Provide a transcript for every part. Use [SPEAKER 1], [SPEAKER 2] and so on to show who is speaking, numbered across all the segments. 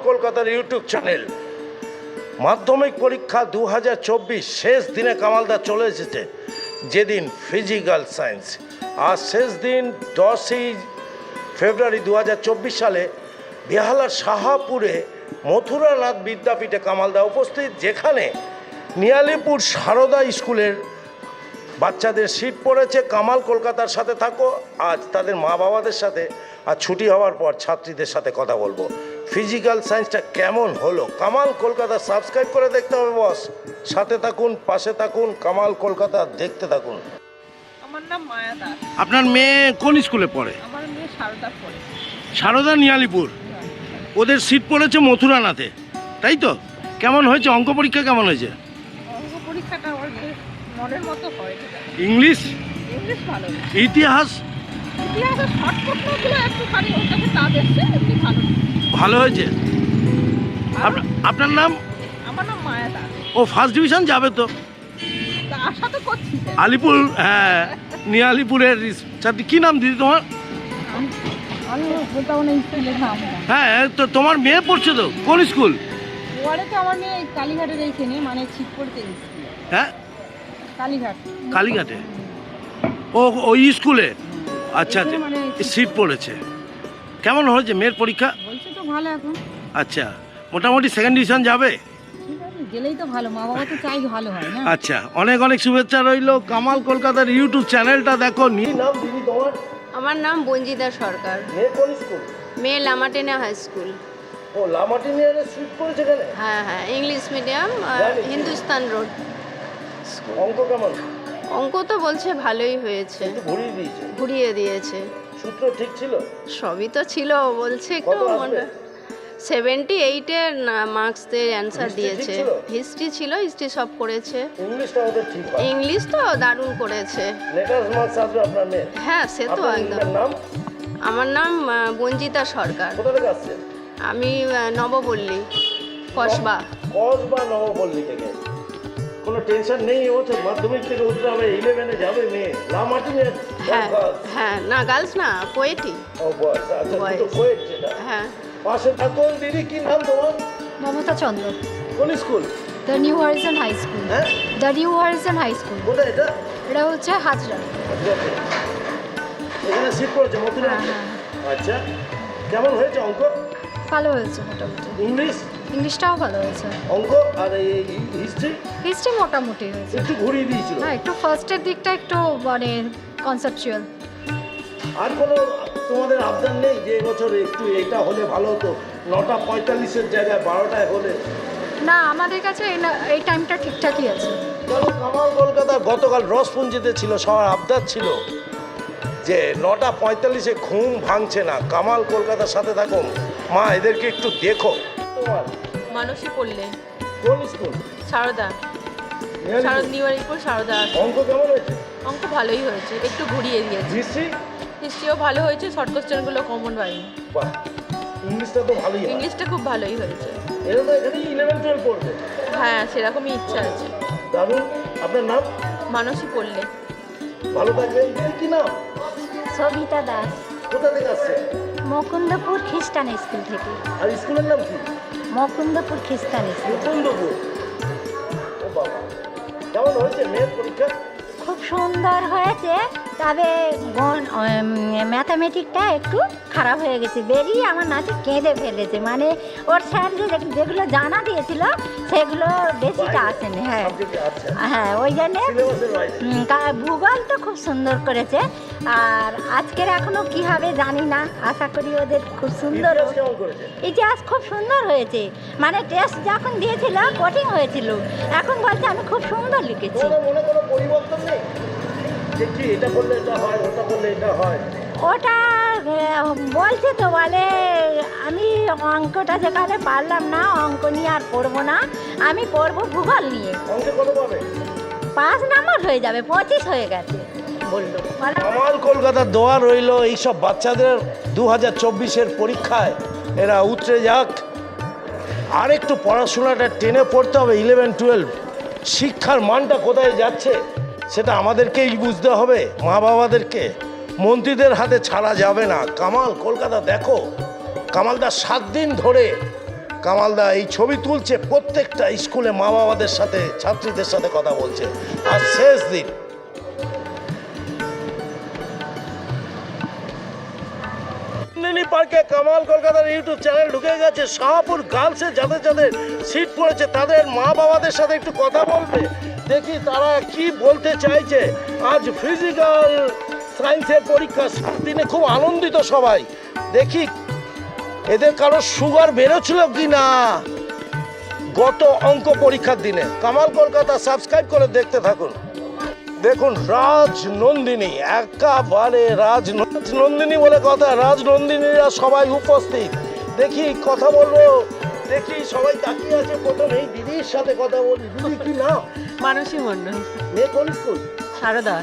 [SPEAKER 1] কলকাতার YouTube channel. মাধ্যমিক পরীক্ষা 2024 শেষ দিনে কামালদা চলে এসেছে, যেদিন ফিজিক্যাল সায়েন্স। আর শেষ দিন 10ই ফেব্রুয়ারি 2024 সালে বেহালার শাহাপুরে মথুরানাথ বিদ্যাপীঠে কামালদা উপস্থিত, যেখানে নিয়ালিপুর সারদা স্কুলের বাচ্চাদের সিট পড়েছে। কামাল কলকাতার সাথে থাকো, আজ তাদের মা বাবাদের সাথে আর ছুটি হওয়ার পর ছাত্রীদের সাথে কথা বলবো। ফিজিক্যাল সায়েন্সটা কেমন হলো কামাল কলকাতা সাবস্ক্রাইব করে দেখতে হবে বস। সাথে থাকুন, পাশে থাকুন, কামাল কলকাতা দেখতে থাকুন।
[SPEAKER 2] আমার নাম মায়া দাস।
[SPEAKER 1] আপনার মেয়ে কোন স্কুলে পড়ে?
[SPEAKER 2] আমার মেয়ে সারদা পড়ে।
[SPEAKER 1] সারদা নিয়ালিপুর, ওদের সিট পড়েছে মথুরানাথে, তাই তো? কেমন হয়েছে অঙ্ক পরীক্ষা? কেমন হয়েছে
[SPEAKER 2] অঙ্ক পরীক্ষাটা আমার মনের মতো হয়নি।
[SPEAKER 1] ইংলিশ,
[SPEAKER 2] ইংলিশ ভালো,
[SPEAKER 1] ইতিহাস
[SPEAKER 2] ইতিহাসের শর্ট প্রশ্নগুলো একটুখানি ওর কাছে টান এসছে, একটু ভালো।
[SPEAKER 1] ভালো হয়েছে। আপনার নাম?
[SPEAKER 2] আমার নাম মায়া দাস।
[SPEAKER 1] ও ফার্স্ট ডিভিশন যাবে তো?
[SPEAKER 2] আশা তো করছি।
[SPEAKER 1] আলিপুর, হ্যাঁ নিয়ালিপুরের ছাত্রী। কী নাম দিদি তোমার?
[SPEAKER 2] আমি বলতাম না স্কুলের নাম।
[SPEAKER 1] হ্যাঁ, তো তোমার মেয়ে পড়ছে তো কোন স্কুল?
[SPEAKER 2] ওয়ারে তো আমার মেয়ে কালীঘাটের এইখানে, মানে ঠিক পড়তে স্কুলে।
[SPEAKER 1] হ্যাঁ,
[SPEAKER 2] কালীঘাট।
[SPEAKER 1] কালীঘাটে। ও ওই স্কুলে? আচ্ছা আচ্ছা,
[SPEAKER 2] মানে
[SPEAKER 1] সিট পড়েছে। কেমন হয়েছে মেয়ের পরীক্ষা?
[SPEAKER 2] বলছে তো ভালো এখন।
[SPEAKER 1] আচ্ছা, মোটামুটি সেকেন্ড ডিভিশন যাবে।
[SPEAKER 2] ঠিক আছে, গেলেই তো ভালো, মা বাবা তো চাই ভালো হয় না।
[SPEAKER 1] আচ্ছা, অনেক অনেক শুভেচ্ছা রইল। কামাল কলকাতার ইউটিউব চ্যানেলটা দেখো। নাম দিদি তোমার?
[SPEAKER 3] আমার নাম বঞ্জিতা সরকার।
[SPEAKER 1] মেয়ে কোন স্কুল?
[SPEAKER 3] মেয়ে লামাটেনা হাই স্কুল।
[SPEAKER 1] ও লামাটিনিয়ার সিট পড়েছে কেন?
[SPEAKER 3] হ্যাঁ হ্যাঁ, ইংলিশ মিডিয়াম, হিন্দুস্তান রোড।
[SPEAKER 1] অঙ্ক কেমন?
[SPEAKER 3] অঙ্ক তো বলছে ভালোই হয়েছে,
[SPEAKER 1] একটু ঘুরিয়ে দিয়েছে।
[SPEAKER 3] ঘুরিয়ে দিয়েছে।
[SPEAKER 1] সূত্র ঠিক ছিল?
[SPEAKER 3] সবই তো ছিল, বলছে একটু
[SPEAKER 1] কত আসবে?
[SPEAKER 3] 78-এর মার্কস দিয়ে অ্যান্সার
[SPEAKER 1] History
[SPEAKER 3] দিয়েছে।
[SPEAKER 1] ঠিক ছিল?
[SPEAKER 3] হিস্ট্রি ছিল, হিস্ট্রি সব করেছে।
[SPEAKER 1] ইংলিশটা ওদের ঠিক হয়।
[SPEAKER 3] ইংলিশ তো দারুণ করেছে।
[SPEAKER 1] লেটার্স মার্কস আসবে আপনার মেয়ে?
[SPEAKER 3] হ্যাঁ, সে তো একদম।
[SPEAKER 1] আপনার নাম?
[SPEAKER 3] আমার নাম বঞ্জিতা সরকার।
[SPEAKER 1] কোথা থেকে আসছেন?
[SPEAKER 3] আমি নবপল্লী, কসবা।
[SPEAKER 1] কসবা নবপল্লী থেকে। কোনো টেনশন নেই, ও তো মাধ্যমিক থেকে উত্তর হবে, 11-এ যাবে মেয়ে। লামাটিনিয়ার?
[SPEAKER 3] হ্যাঁ হ্যাঁ, না গার্লস না, কোয়েটি।
[SPEAKER 1] ও বয়স, আচ্ছা,
[SPEAKER 3] Boys.
[SPEAKER 1] দুটো কোয়েট যেটা।
[SPEAKER 3] হ্যাঁ।
[SPEAKER 1] পাশে থাকুন। দিদি কি নাম তোমার?
[SPEAKER 4] মমতা চন্দ্র।
[SPEAKER 1] কোন school?
[SPEAKER 4] The new horizon high school.
[SPEAKER 1] হ্যাঁ,
[SPEAKER 4] the new horizon high school.
[SPEAKER 1] কোথায় এটা?
[SPEAKER 4] এটা হচ্ছে হাজরা।
[SPEAKER 1] এখানে সিট পড়েছে মথুরা।
[SPEAKER 4] হ্যাঁ,
[SPEAKER 1] আচ্ছা, কেমন হয়েছে অঙ্ক?
[SPEAKER 4] ভালো হয়েছে মোটামুটি।
[SPEAKER 1] ইংলিশ?
[SPEAKER 4] ইংলিশটাও ভালো হয়েছে।
[SPEAKER 1] অঙ্ক আর এই হিস্ট্রি
[SPEAKER 4] হিস্ট্রি মোটামুটি হয়েছে।
[SPEAKER 1] একটু ঘুরিয়ে দিয়েছিল।
[SPEAKER 4] হ্যাঁ, একটু ফার্স্টের দিকটা একটু মানে কনসেপচুয়াল।
[SPEAKER 1] আর কোনো তোমাদের আবদার নেই যে এবছর একটু এটা হলে ভালো হতো? 9:45-এর জায়গায় 12টায় হলে?
[SPEAKER 4] না, আমাদের কাছে এই টাইমটা ঠিকঠাকই আছে।
[SPEAKER 1] কামাল কলকাতা গতকাল রসপুঞ্জিতে ছিল, সবার আবদার ছিল যে 9:45-এ ঘুম ভাঙছে না। কামাল কলকাতার সাথে থাকুন, মা এদেরকে একটু দেখো। তোমার
[SPEAKER 2] মানসী পড়লে
[SPEAKER 1] কোন স্কুল?
[SPEAKER 2] সারদা, নিয়ালিপুর সারদা।
[SPEAKER 1] অঙ্ক কেমন হয়েছে?
[SPEAKER 2] অঙ্ক ভালোই হয়েছে, একটু ঘুরিয়ে দিয়েছে।
[SPEAKER 1] হিস্ট্রি?
[SPEAKER 2] হিস্ট্রিও ভালো হয়েছে, শর্ট কোশ্চেনগুলো কমন পাইনি।
[SPEAKER 1] বাহ, ইংলিশটা তো ভালোই হয়।
[SPEAKER 2] ইংলিশটা খুব ভালোই হয়েছে।
[SPEAKER 1] এরা তো এখানে 11-12 পড়বে।
[SPEAKER 2] হ্যাঁ, সেরকমই ইচ্ছা আছে।
[SPEAKER 1] দারুণ। আপনার নাম?
[SPEAKER 2] মানসী পড়লে।
[SPEAKER 1] ভালো থাকবেন। কি নাম?
[SPEAKER 4] সবিতা দাস।
[SPEAKER 1] কোথা থেকে আসছে?
[SPEAKER 4] মুকুন্দপুর খ্রিস্টান স্কুল থেকে।
[SPEAKER 1] আর স্কুলের নাম কি?
[SPEAKER 4] মুকুন্দপুর খ্রিস্টান স্কুল।
[SPEAKER 1] মুকুন্দপুর। ও বাবা, কেমন হয়েছে মেয়ের পরীক্ষা?
[SPEAKER 4] খুব সুন্দর হয়েছে, তবে ম্যাথামেটিকটা একটু খারাপ হয়ে গেছে। বেরিয়ে আমার নাতি কেঁদে ফেলেছে, মানে ওর স্যার যেগুলো জানা দিয়েছিল সেগুলো বেশিটা আসেনি। হ্যাঁ হ্যাঁ, ওই জন্যে ভূগোল তো খুব সুন্দর করেছে। আর আজকের এখনও কী হবে জানি না, আশা করি ওদের খুব সুন্দর। ইতিহাস খুব সুন্দর হয়েছে, মানে টেস্ট যখন দিয়েছিল কঠিন হয়েছিল, এখন বলছে আমি খুব সুন্দর লিখেছি।
[SPEAKER 1] মনে কোনো পরিবর্তন নেই যে কি এটা করলে এটা হয়, ওটা করলে এটা হয়?
[SPEAKER 4] ওটা বলছে তো, বলে আমি অঙ্কটা যেখানে পারলাম না, অঙ্ক নিয়ে আর পড়বো না, আমি পড়বো ভূগোল নিয়ে।
[SPEAKER 1] অঙ্কে কত পাবে?
[SPEAKER 4] 5 নাম্বার হয়ে যাবে, 25 হয়ে গেছে বললো।
[SPEAKER 1] কামাল কলকাতার দোয়া রইল এইসব বাচ্চাদের 2024-এর পরীক্ষায় এরা উতরে যাক। আর একটু পড়াশোনাটা টেনে পড়তে হবে। 11-12 শিক্ষার মানটা কোথায় যাচ্ছে সেটা আমাদেরকেই বুঝতে হবে, মা বাবাদেরকে। মন্ত্রীদের হাতে ছাড়া যাবে না। কামাল কলকাতা দেখো, কামালদা 7 দিন ধরে কামালদা এই ছবি তুলছে, প্রত্যেকটা স্কুলে মা বাবাদের সাথে ছাত্রীদের সাথে কথা বলছে। আর শেষ দিন পার্কে কামাল কলকাতার ইউটিউব চ্যানেল ঢুকে গেছে। শাহপুর গার্লসে যাদের যাদের সিট পড়েছে তাদের মা বাবাদের সাথে একটু কথা বলবে, দেখি তারা কি বলতে চাইছে। আজ ফিজিক্যাল সায়েন্সের পরীক্ষা, 7 দিনে খুব আনন্দিত সবাই। দেখি এদের কারো সুগার বেরোচ্ছিল কি না গত অঙ্ক পরীক্ষার দিনে। কামাল কলকাতা সাবস্ক্রাইব করে দেখতে থাকুন। দেখুন রাজনন্দিনী, একেবারে রাজনন্দিনী বলে কথা, রাজনন্দিনীরা সবাই উপস্থিত। দেখি কথা বলবো, দেখি সবাই তাকিয়ে আছে। প্রথম এই দিদির সাথে কথা বলি। দিদি কি নাম?
[SPEAKER 5] মানসী মন্ডল।
[SPEAKER 1] মেয়ে কোন স্কুল?
[SPEAKER 5] সারদা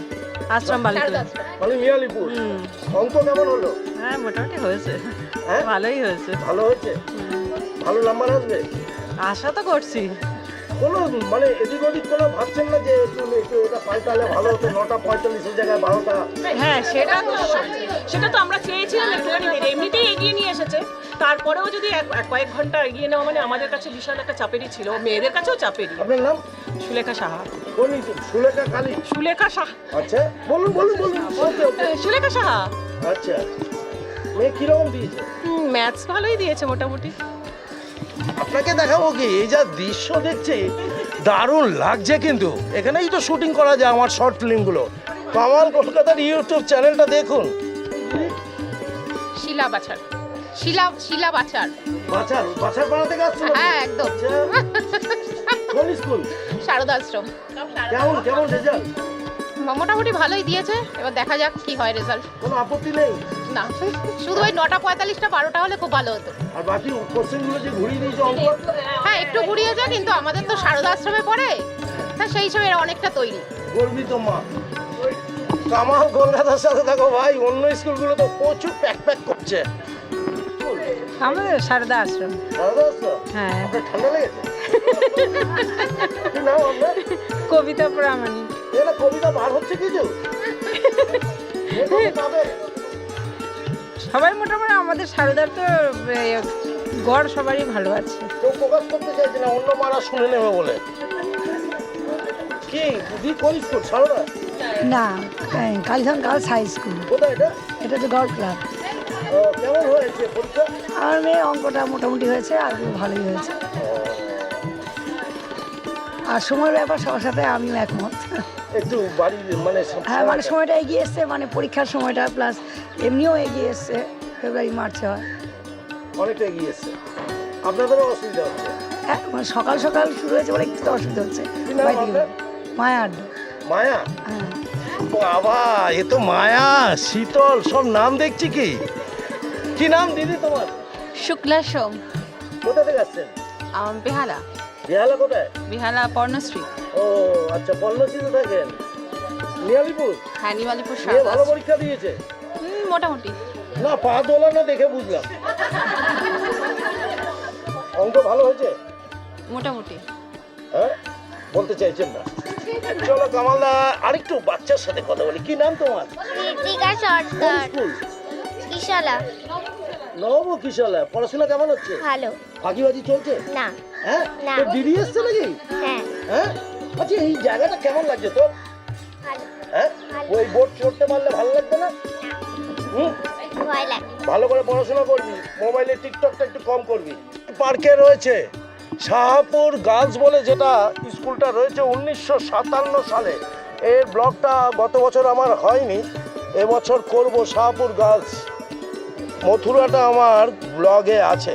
[SPEAKER 5] আশ্রম বালিকা।
[SPEAKER 1] মানে মিয়ালিপুর। অঙ্ক কেমন হলো?
[SPEAKER 5] হ্যাঁ মোটামুটি হয়েছে,
[SPEAKER 1] হ্যাঁ
[SPEAKER 5] ভালোই হয়েছে।
[SPEAKER 1] ভালো হয়েছে, ভালো নাম্বার আসবে
[SPEAKER 5] আশা তো করছি।
[SPEAKER 1] কোনো মানে এদিক ওদিক কোনো ভাবছেন না যে একটু এটা পাল্টালে ভালো হতো? 9:45 জায়গায় 12টা।
[SPEAKER 2] হ্যাঁ সেটা তো আমরা চেয়েছিলাম একটুখানি দেরি, এমনিতেই এগিয়ে নিয়ে এসেছে। তারপরেও যদি কয়েক ঘন্টা এগিয়ে নেওয়া মানে আমাদের কাছে বিশাল একটা চাপেরই ছিল, মেয়েদের কাছেও চাপেরই।
[SPEAKER 1] আপনার নাম?
[SPEAKER 2] সুলেখা সাহা।
[SPEAKER 1] কোন সুলেখা কালী?
[SPEAKER 2] সুলেখা সাহা।
[SPEAKER 1] আচ্ছা বলুন বলুন বলুন। ওকে ওকে।
[SPEAKER 2] সুলেখা সাহা।
[SPEAKER 1] আচ্ছা মেয়ে কিরকম দিয়েছে?
[SPEAKER 2] ম্যাথস ভালোই দিয়েছে মোটামুটি।
[SPEAKER 1] আপনাকে দেখাবো কি, এই যা দৃশ্য দেখছি দারুণ লাগছে। কিন্তু এখানেই তো শুটিং করা যায় আমার শর্ট ফিল্মগুলো। কামাল কলকাতার ইউটিউব চ্যানেলটা দেখুন।
[SPEAKER 6] শিলা বাছার।
[SPEAKER 1] বাছার বাছার পাড়া থেকে আসছে?
[SPEAKER 6] হ্যাঁ একদম।
[SPEAKER 1] কোন স্কুল?
[SPEAKER 6] শারদা আশ্রম।
[SPEAKER 1] কেমন কেমন রেজাল্ট?
[SPEAKER 6] মোটামুটি ভালোই দিয়েছে, এবার দেখা যাক কি হয় রেজাল্ট।
[SPEAKER 1] কোনো আপত্তি নেই?
[SPEAKER 6] না, শুধু ওই 9:45টা 12টা হলে খুব ভালো হতো।
[SPEAKER 1] আর বাকি কোশ্চেনগুলো যে ঘুরিয়ে দিয়েছে অঙ্ক?
[SPEAKER 6] হ্যাঁ একটু ঘুরিয়ে যায়, কিন্তু আমাদের তো শারদা আশ্রমে পড়ে, হ্যাঁ সেই হিসেবে এরা অনেকটা তৈরি।
[SPEAKER 1] গর্বিত মা। কামাল কলকাতার সাথে থাকো ভাই, অন্য স্কুলগুলো তো প্রচুর প্যাক করছে।
[SPEAKER 5] আমাদের সারদা আশ্রম।
[SPEAKER 1] সারদা আশ্রম?
[SPEAKER 5] হ্যাঁ।
[SPEAKER 1] আপনার ঠান্ডা লেগেছে? কি নাম আপনার?
[SPEAKER 5] কবিতা প্রামাণিক।
[SPEAKER 1] এটা কবিতা বার হচ্ছে কিছু?
[SPEAKER 5] সবাই মোটামুটি আমাদের সারদার তো গড় সবারই ভালো আছে।
[SPEAKER 1] কেউ প্রকাশ করতে চাইছে না, অন্য মারা শুনে নেবে বলে। কি দিদি কোন স্কুল? সারদা?
[SPEAKER 7] না, কালীধন গার্লস হাই স্কুল।
[SPEAKER 1] কোথায় এটা?
[SPEAKER 7] এটা হচ্ছে গড় ক্লাব।
[SPEAKER 1] কেমন হয়েছে পরীক্ষা?
[SPEAKER 7] আমার মেয়ে অঙ্কটা মোটামুটি হয়েছে, আর ভালোই হয়েছে। আর সময়ের ব্যাপার সবার সাথে আমিও একমত।
[SPEAKER 1] একটু বাড়ি মানে
[SPEAKER 7] হ্যাঁ মানে সময়টা এগিয়ে এসছে, মানে পরীক্ষার সময়টা প্লাস এমনিও এগিয়ে এসছে, ফেব্রুয়ারি মার্চে হয়।
[SPEAKER 1] অনেকটা এগিয়ে এসছে। আপনাদেরও অসুবিধা হচ্ছে?
[SPEAKER 7] হ্যাঁ মানে সকাল সকাল শুরু হয়েছে বলে একটু অসুবিধা হচ্ছে।
[SPEAKER 1] কি নাম আপনার?
[SPEAKER 7] মায়া আড্ডা।
[SPEAKER 1] মায়া?
[SPEAKER 7] হ্যাঁ।
[SPEAKER 1] বাবা এ তো মায়া শীতল সব নাম দেখছি। কি নাম দিদি তোমার?
[SPEAKER 3] শুক্লা সোম।
[SPEAKER 1] কোথা থেকে আসছেন?
[SPEAKER 3] বেহালা।
[SPEAKER 1] বেহালা কোথায়?
[SPEAKER 3] বেহালা পর্ণশ্রী।
[SPEAKER 1] ও আচ্ছা, পল্লশ্রীতে থাকেন। নিয়ালিপুর?
[SPEAKER 3] হ্যাঁ নিমালিপুর
[SPEAKER 1] মেয়ে ভালো পরীক্ষা দিয়েছে?
[SPEAKER 3] মোটামুটি।
[SPEAKER 1] না পা দোলানো দেখে বুঝলাম। অঙ্ক ভালো হয়েছে?
[SPEAKER 3] মোটামুটি।
[SPEAKER 1] হ্যাঁ বলতে চাইছেন না? চলো কামালদা আরেকটু বাচ্চার সাথে কথা বলি। কি নাম তোমার?
[SPEAKER 8] ঋতিকা
[SPEAKER 1] কোন
[SPEAKER 8] সরকার।
[SPEAKER 1] স্কুল?
[SPEAKER 8] কিশালা।
[SPEAKER 1] নব কিশালা। পড়াশোনা কেমন হচ্ছে?
[SPEAKER 8] ভালো।
[SPEAKER 1] ফাঁকিবাজি চলছে?
[SPEAKER 8] না।
[SPEAKER 1] হ্যাঁ
[SPEAKER 8] না।
[SPEAKER 1] তোর দিদি এসছে নাকি?
[SPEAKER 8] হ্যাঁ
[SPEAKER 1] হ্যাঁ আচ্ছা, এই জায়গাটা কেমন লাগছে তোর?
[SPEAKER 8] ভালো।
[SPEAKER 1] হ্যাঁ
[SPEAKER 8] ভালো।
[SPEAKER 1] ওই বোর্ড চড়তে পারলে ভালো লাগবে না? হুম
[SPEAKER 8] ভয় লাগে।
[SPEAKER 1] ভালো করে পড়াশোনা করবি, মোবাইলে টিকটকটা একটু কম করবি। পার্কে রয়েছে শাহপুর গার্লস বলে যেটা স্কুলটা রয়েছে 1957 সালে। এর ব্লগটা গত বছর আমার হয়নি, এবছর করব। শাহপুর গার্লস মথুরাটা আমার ব্লগে আছে।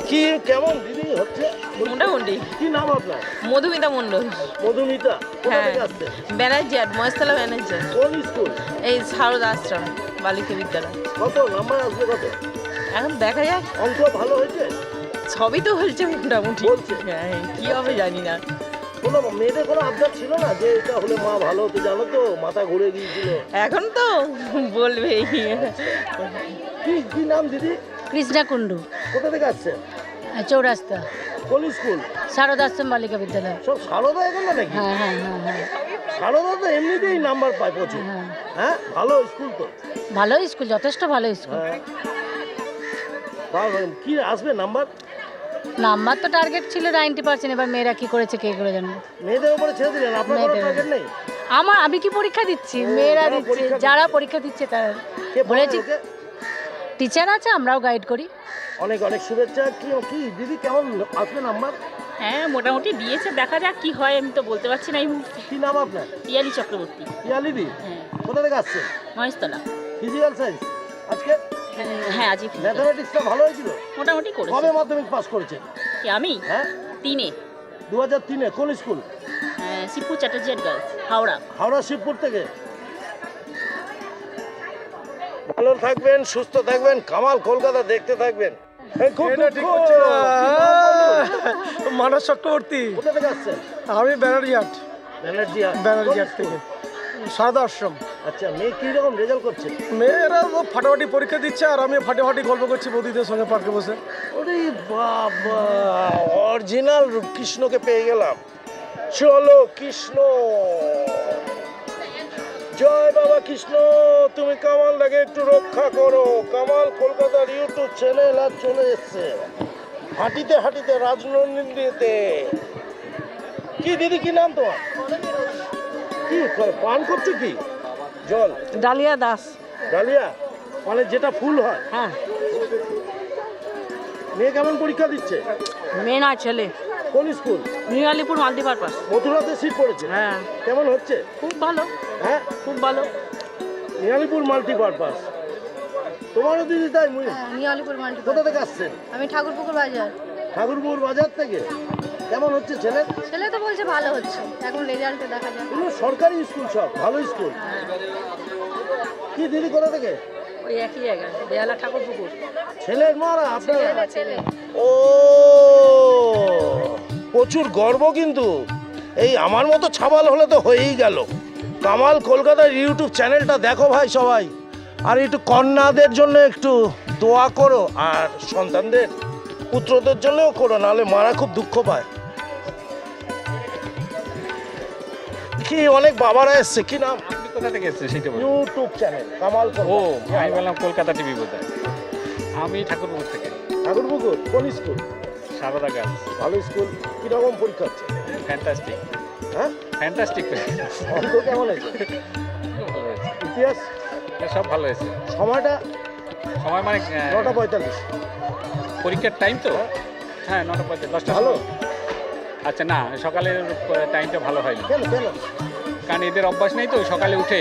[SPEAKER 1] কি কেমন দিদি হচ্ছে?
[SPEAKER 5] মোটামুটি।
[SPEAKER 1] কি নাম আপনার?
[SPEAKER 5] মধুমিতা মন্ডল।
[SPEAKER 1] মধুমিতা। কোথা
[SPEAKER 5] হ্যাঁ
[SPEAKER 1] থেকে আসছেন?
[SPEAKER 5] ব্যানার্জিয়ার, মহেশতলা ব্যানার্জিয়ার।
[SPEAKER 1] কোন স্কুল?
[SPEAKER 5] এই সারদা আশ্রম বালিকা বিদ্যালয়।
[SPEAKER 1] কত নাম্বার আসবে কত?
[SPEAKER 5] এখন দেখা যাক,
[SPEAKER 1] অঙ্ক ভালো হয়েছে?
[SPEAKER 5] সবই তো হয়েছে মোটামুটি।
[SPEAKER 1] বলছে?
[SPEAKER 5] হ্যাঁ কি হবে জানি না।
[SPEAKER 1] কোনো মেয়েদের কোনো আবদার ছিল না যে এটা হলে মা ভালো হতো? জানো তো মাথা ঘুরে গিয়েছিল।
[SPEAKER 5] এখন তো বলবেই।
[SPEAKER 1] কি নাম দিদি?
[SPEAKER 7] কৃষ্ণা কুণ্ডু।
[SPEAKER 1] কোথা থেকে আসছেন?
[SPEAKER 7] চৌরাস্তা।
[SPEAKER 1] কোন স্কুল?
[SPEAKER 7] শারদা আশ্রম বালিকা বিদ্যালয়।
[SPEAKER 1] সব সারদা এগুলো নাকি?
[SPEAKER 7] হ্যাঁ হ্যাঁ হ্যাঁ হ্যাঁ।
[SPEAKER 1] সারদা তো এমনিতেই নাম্বার পায় প্রচুর।
[SPEAKER 7] হ্যাঁ
[SPEAKER 1] হ্যাঁ ভালো স্কুল তো।
[SPEAKER 7] ভালো স্কুল, যথেষ্ট ভালো স্কুল।
[SPEAKER 1] হ্যাঁ কি আসবে নাম্বার?
[SPEAKER 5] নাম্বার তো টার্গেট ছিল 90%, এবার মেয়েরা কি করেছে কে করে জানবে।
[SPEAKER 1] মেয়েদের উপরে ছেড়ে দিলেন, আপনার কোনো
[SPEAKER 5] মেয়েদের।
[SPEAKER 1] টার্গেট নেই?
[SPEAKER 5] আমি কি পরীক্ষা দিচ্ছি, মেয়েরা
[SPEAKER 1] যারা
[SPEAKER 5] দিচ্ছে,
[SPEAKER 1] পরীক্ষা
[SPEAKER 5] যারা পরীক্ষা দিচ্ছে তারা
[SPEAKER 1] কে
[SPEAKER 5] বলেছি
[SPEAKER 1] ওকে?
[SPEAKER 5] টিচার আছে, আমরাও গাইড করি।
[SPEAKER 1] অনেক অনেক শুভেচ্ছা। কি কি দিদি, কেমন আসবে নাম্বার?
[SPEAKER 2] হ্যাঁ মোটামুটি দিয়েছে, দেখা যাক কি হয়, আমি তো বলতে পারছি না এই মুহূর্তে।
[SPEAKER 1] কি নাম আপনার?
[SPEAKER 2] পিয়ালি চক্রবর্তী।
[SPEAKER 1] পিয়ালিদি,
[SPEAKER 2] হ্যাঁ
[SPEAKER 1] কোথা থেকে আসছেন?
[SPEAKER 2] মহেশতলা।
[SPEAKER 1] ফিজিক্যাল সায়েন্স আজকে
[SPEAKER 2] হ্যাঁ আজই
[SPEAKER 1] ম্যাথামেটিক্সটা ভালো হয়েছিল?
[SPEAKER 2] মোটামুটি করেছে।
[SPEAKER 1] কবে মাধ্যমিক পাস করেছেন?
[SPEAKER 2] কি আমি
[SPEAKER 1] হ্যাঁ
[SPEAKER 2] 3-এ
[SPEAKER 1] 2003-এ। কোন স্কুল?
[SPEAKER 2] শিবপুর চ্যাটার্জি গার্লস, হাওড়া।
[SPEAKER 1] হাওড়া শিবপুর থেকে। ভালো থাকবেন, সুস্থ থাকবেন, কামাল কলকাতা দেখতে থাকবেন। খুব দুঃখ।
[SPEAKER 9] মানস চক্রবর্তী,
[SPEAKER 1] কোথা থেকে আসছেন?
[SPEAKER 9] আমি ব্যানারিয়াট
[SPEAKER 1] ব্যানার্জিয়া
[SPEAKER 9] থেকে, সারদা আশ্রম।
[SPEAKER 1] আচ্ছা, মেয়ে কি রকম রেজাল্ট করছে?
[SPEAKER 9] মেয়েরা তো ফাটাফাটি পরীক্ষা দিচ্ছে আর আমি ফাটাফাটি গল্প করছি বৌদিদের সঙ্গে পার্কে বসে।
[SPEAKER 1] ওরে বাবা, অরিজিনাল কৃষ্ণকে পেয়ে গেলাম। চলো কৃষ্ণ, জয় বাবা কৃষ্ণ, তুমি কামালটাকে একটু রক্ষা করো। কামাল কলকাতার ইউটিউব চ্যানেল আর চলে এসছে হাঁটিতে হাঁটিতে রাজনন্দিনীতে। কি দিদি, কি নাম তোমার? কি পান করছো? কি জল?
[SPEAKER 5] ডালিয়া দাস।
[SPEAKER 1] ডালিয়া মানে যেটা ফুল হয়?
[SPEAKER 5] হ্যাঁ।
[SPEAKER 1] মেয়ে কেমন পরীক্ষা দিচ্ছে?
[SPEAKER 5] মেয়ে না ছেলে,
[SPEAKER 1] কোন স্কুল?
[SPEAKER 5] New Alipur multipurpose.
[SPEAKER 1] মথুরাতে সিট পড়েছে?
[SPEAKER 5] হ্যাঁ
[SPEAKER 1] কেমন হচ্ছে?
[SPEAKER 5] খুব ভালো,
[SPEAKER 1] হ্যাঁ
[SPEAKER 5] খুব ভালো।
[SPEAKER 1] নিয়ালিপুর মাল্টিপারপাস। তোমারও দিদি তাই?
[SPEAKER 3] নিউ আলিপুর
[SPEAKER 1] কোথা থেকে আসছেন?
[SPEAKER 3] আমি ঠাকুরপুকুর বাজার।
[SPEAKER 1] ঠাকুরপুর বাজার থেকে। কেমন হচ্ছে ছেলে?
[SPEAKER 3] ছেলে তো বলছে ভালো হচ্ছে, এখন রেজাল্টে দেখা যাক।
[SPEAKER 1] এগুলো সরকারি স্কুল, সব ভালো স্কুল। কি দিদি, কোথা থেকে?
[SPEAKER 5] ওই একই জায়গা, বেহালা ঠাকুরপুকুর।
[SPEAKER 1] ছেলের মারা আপনারা?
[SPEAKER 3] ছেলে
[SPEAKER 1] ও, প্রচুর গর্ব কিন্তু। এই আমার মতো ছাবাল হলে তো হয়েই গেল। কামাল কলকাতার ইউটিউব চ্যানেলটা দেখো ভাই সবাই, আর একটু কন্যাদের জন্য একটু দোয়া করো, আর সন্তানদের পুত্রদের জন্যও করো, নাহলে মারা খুব দুঃখ পায়। কি অনেক বাবারা এসছে, কি নাম?
[SPEAKER 10] আপনি কোথা থেকে এসেছেন সেটা বলুন।
[SPEAKER 1] ইউটিউব চ্যানেল কামাল
[SPEAKER 10] ও, আমি বললাম কলকাতা টিভি বোধহয়। আমি ঠাকুরপুর থেকে।
[SPEAKER 1] ঠাকুরপুকুর কোন স্কুল?
[SPEAKER 10] সারদা গার্লস।
[SPEAKER 1] ভালো স্কুল। কিরকম পরীক্ষা হচ্ছে?
[SPEAKER 10] ফ্যান্টাস্টিক,
[SPEAKER 1] হ্যাঁ
[SPEAKER 10] ফ্যান্টাস্টিক।
[SPEAKER 1] অঙ্ক কেমন হয়েছে? ইতিহাস
[SPEAKER 10] সব ভালো হয়েছে।
[SPEAKER 1] সময়টা?
[SPEAKER 10] সময় মানে
[SPEAKER 1] 9:45।
[SPEAKER 10] পরীক্ষার টাইম তো? হ্যাঁ 9:45, 10টা
[SPEAKER 1] ভালো?
[SPEAKER 10] আচ্ছা না, সকালের টাইমটা ভালো হয়নি,
[SPEAKER 1] কেন কেন?
[SPEAKER 10] কারণ এদের অভ্যাস নেই তো সকালে উঠে,